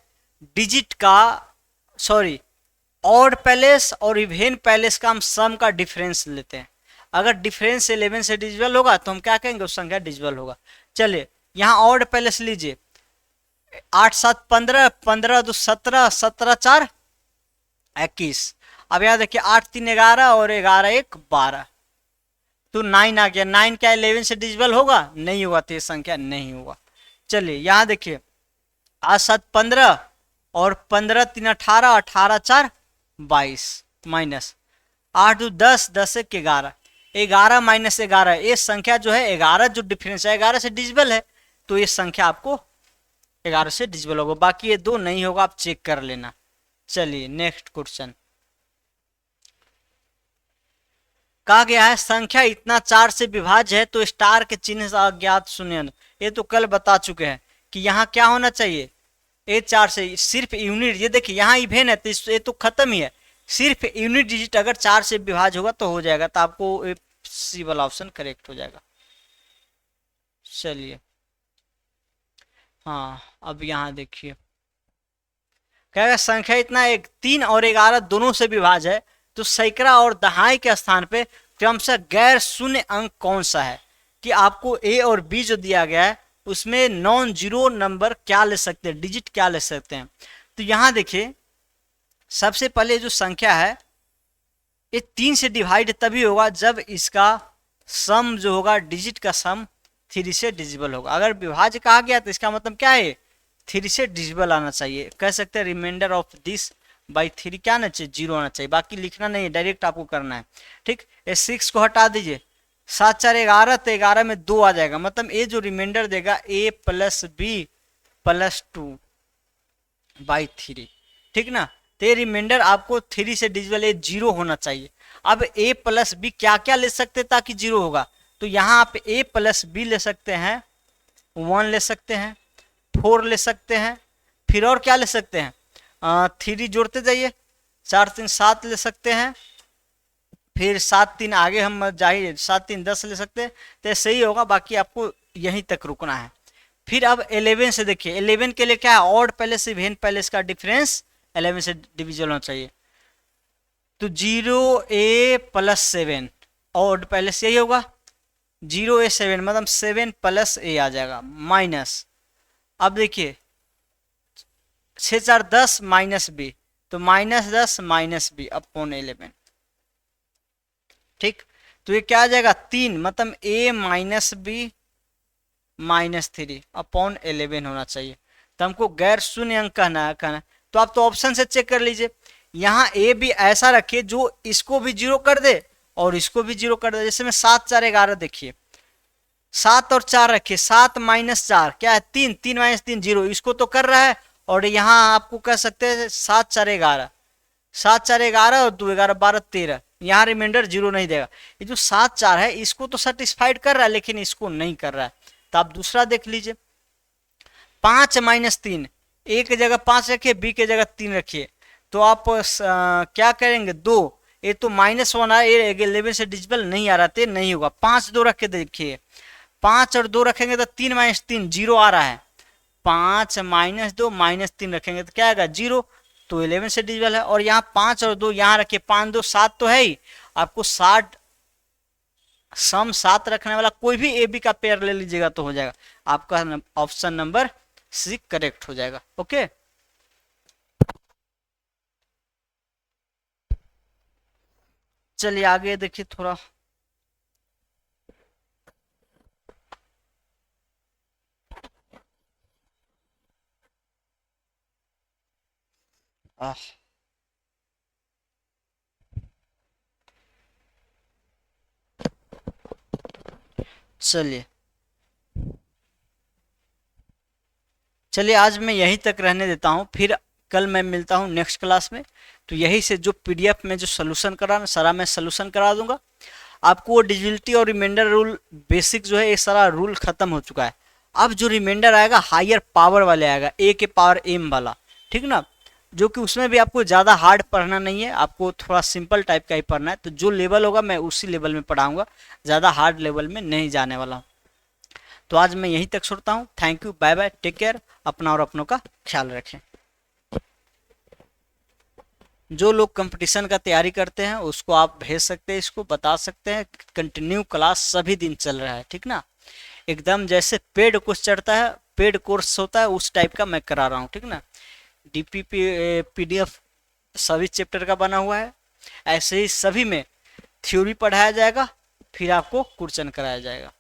डिजिट का, सॉरी, ऑड पैलेस और इवेन पैलेस का हम सम का डिफरेंस लेते हैं। अगर डिफरेंस 11 से डिजिबल होगा तो हम क्या कहेंगे, उस संख्या डिजिबल होगा। चलिए यहाँ ऑड पैलेस लीजिए, 8 7 15, 15 2 17, 17 4 21। अब यहाँ देखिए 8 3 11 और 11 1 12, तो 9 आ गया। 9 क्या 11 से डिजिबल होगा, नहीं होगा, तो ये संख्या नहीं होगा। चलिए यहाँ देखिए, 8 7 15 और 15 3 18, 18 4 22, माइनस 8 2 10, 10 1 11, 11 माइनस 11, ये संख्या जो है 11 जो डिफरेंस है 11 से डिजिबल है, तो ये संख्या आपको 11 से डिजिबल होगा। बाकी ये दो नहीं होगा, आप चेक कर लेना। चलिए नेक्स्ट क्वेश्चन, कहा गया है संख्या इतना 4 से विभाज्य है तो स्टार के चिन्ह से अज्ञात शून्य। ये तो कल बता चुके हैं कि यहाँ क्या होना चाहिए, ये 4 से सिर्फ यूनिट, ये देखिए यहाँ इवेन है तो ये तो खत्म ही है, सिर्फ यूनिट डिजिट अगर 4 से विभाज्य होगा तो हो जाएगा, तो आपको सी वाला ऑप्शन करेक्ट हो जाएगा। चलिए हाँ, अब यहाँ देखिए, क्या संख्या इतना 3 और 11 दोनों से विभाज्य है, तो सैकड़ा और दहाई के स्थान पे क्रमशः गैर शून्य अंक कौन सा है। कि आपको ए और बी जो दिया गया है उसमें नॉन जीरो नंबर क्या ले सकते हैं, डिजिट क्या ले सकते हैं। तो यहाँ देखिए, सबसे पहले जो संख्या है ये 3 से डिवाइड तभी होगा जब इसका सम जो होगा, डिजिट का सम 3 से डिजिबल होगा। अगर विभाज्य कहा गया तो इसका मतलब क्या है, 3 से डिजिबल आना चाहिए। कह सकते हैं रिमाइंडर ऑफ दिस बाई 3 क्या आना चाहिए, 0 आना चाहिए। बाकी लिखना नहीं है, डायरेक्ट आपको करना है। ठीक, ये 6 को हटा दीजिए, 7 4 11, तो 11 में 2 आ जाएगा, मतलब ये जो रिमाइंडर देगा a plus B plus 2 by 3। ठीक ना, तो ये रिमाइंडर आपको 3 से डिजिबल, ये 0 होना चाहिए। अब a प्लस बी क्या क्या ले सकते हैं ताकि 0 होगा, तो यहाँ आप a प्लस बी ले सकते हैं, 1 ले सकते हैं, 4 ले सकते हैं, फिर और क्या ले सकते हैं, 3 जोड़ते जाइए, 4 3 7 ले सकते हैं, फिर 7 3 आगे हम जाइए, 7 3 10 ले सकते हैं। तो सही होगा, बाकी आपको यहीं तक रुकना है। फिर अब 11 से देखिए, 11 के लिए क्या है, ऑड पहले से इवेन पहले इसका डिफरेंस 11 से डिविजल होना चाहिए। तो 0a+7 ऑड पहले से यही होगा, 0a7 मतलब 7 + a आ जाएगा माइनस। अब देखिए 6 4 10 -b, तो -10 -b अपॉन 11। ठीक, तो ये क्या आ जाएगा 3 मतलब a -b -3 अपॉन 11 होना चाहिए। तो हमको गैर शून्य अंक कहना है। तो आप तो ऑप्शन से चेक कर लीजिए, यहाँ ए भी ऐसा रखिए जो इसको भी 0 कर दे और इसको भी 0 कर दे। जैसे में 7 4 11 देखिए, 7 और 4 रखिए, 7 -4 क्या है 3, 3 -3 0, इसको तो कर रहा है। और यहाँ आपको कह सकते हैं 7 4 11, 7 4 11 और 2 11 12 13, यहाँ रिमाइंडर 0 नहीं देगा। ये जो 7 4 है इसको तो सेटिस्फाइड कर रहा है लेकिन इसको नहीं कर रहा है। तो आप दूसरा देख लीजिए, 5 -3, ए की जगह 5 रखिए, बी की जगह 3 रखिए, तो आप क्या करेंगे 2, ये तो -1 आ, ये 11 से डिजिबल नहीं आ रहा तो नहीं होगा। 5 2 रख के देखिए, 5 और 2 रखेंगे तो 3 -3 0 आ रहा है, 5 -2 -3 रखेंगे तो क्या आएगा 0, तो 11 से डिजिबल है। और यहाँ 5 और 2 यहाँ रखिए, 5 2 7 तो है ही, आपको 60 सम 7 रखने वाला कोई भी ए बी का पेयर ले लीजिएगा तो हो जाएगा। आपका ऑप्शन नंबर सी करेक्ट हो जाएगा। ओके, चलिए आगे देखिए थोड़ा। आह, चलिए चलिए आज मैं यहीं तक रहने देता हूँ, फिर कल मैं मिलता हूँ नेक्स्ट क्लास में। तो यही से जो पीडीएफ में जो सोल्यूशन करा ना सारा मैं सोल्यूशन करा दूंगा आपको। वो डिजिटलिटी और रिमाइंडर रूल बेसिक जो है ये सारा रूल खत्म हो चुका है। अब जो रिमाइंडर आएगा हायर पावर वाले आएगा, ए के पावर m वाला, ठीक ना, जो कि उसमें भी आपको ज़्यादा हार्ड पढ़ना नहीं है, आपको थोड़ा सिंपल टाइप का ही पढ़ना है। तो जो लेवल होगा मैं उसी लेवल में पढ़ाऊंगा, ज़्यादा हार्ड लेवल में नहीं जाने वाला हूँ। तो आज मैं यहीं तक छोड़ता हूँ। Thank you, bye bye, take care, अपना और अपनों का ख्याल रखें। जो लोग कंपटीशन का तैयारी करते हैं उसको आप भेज सकते हैं, इसको बता सकते हैं कंटिन्यू क्लास सभी दिन चल रहा है, ठीक ना, एकदम जैसे पेड कोर्स चढ़ता है, पेड कोर्स होता है उस टाइप का मैं करा रहा हूँ, ठीक ना। डीपीपी पीडीएफ सभी चैप्टर का बना हुआ है, ऐसे ही सभी में थ्योरी पढ़ाया जाएगा, फिर आपको क्वेश्चन कराया जाएगा।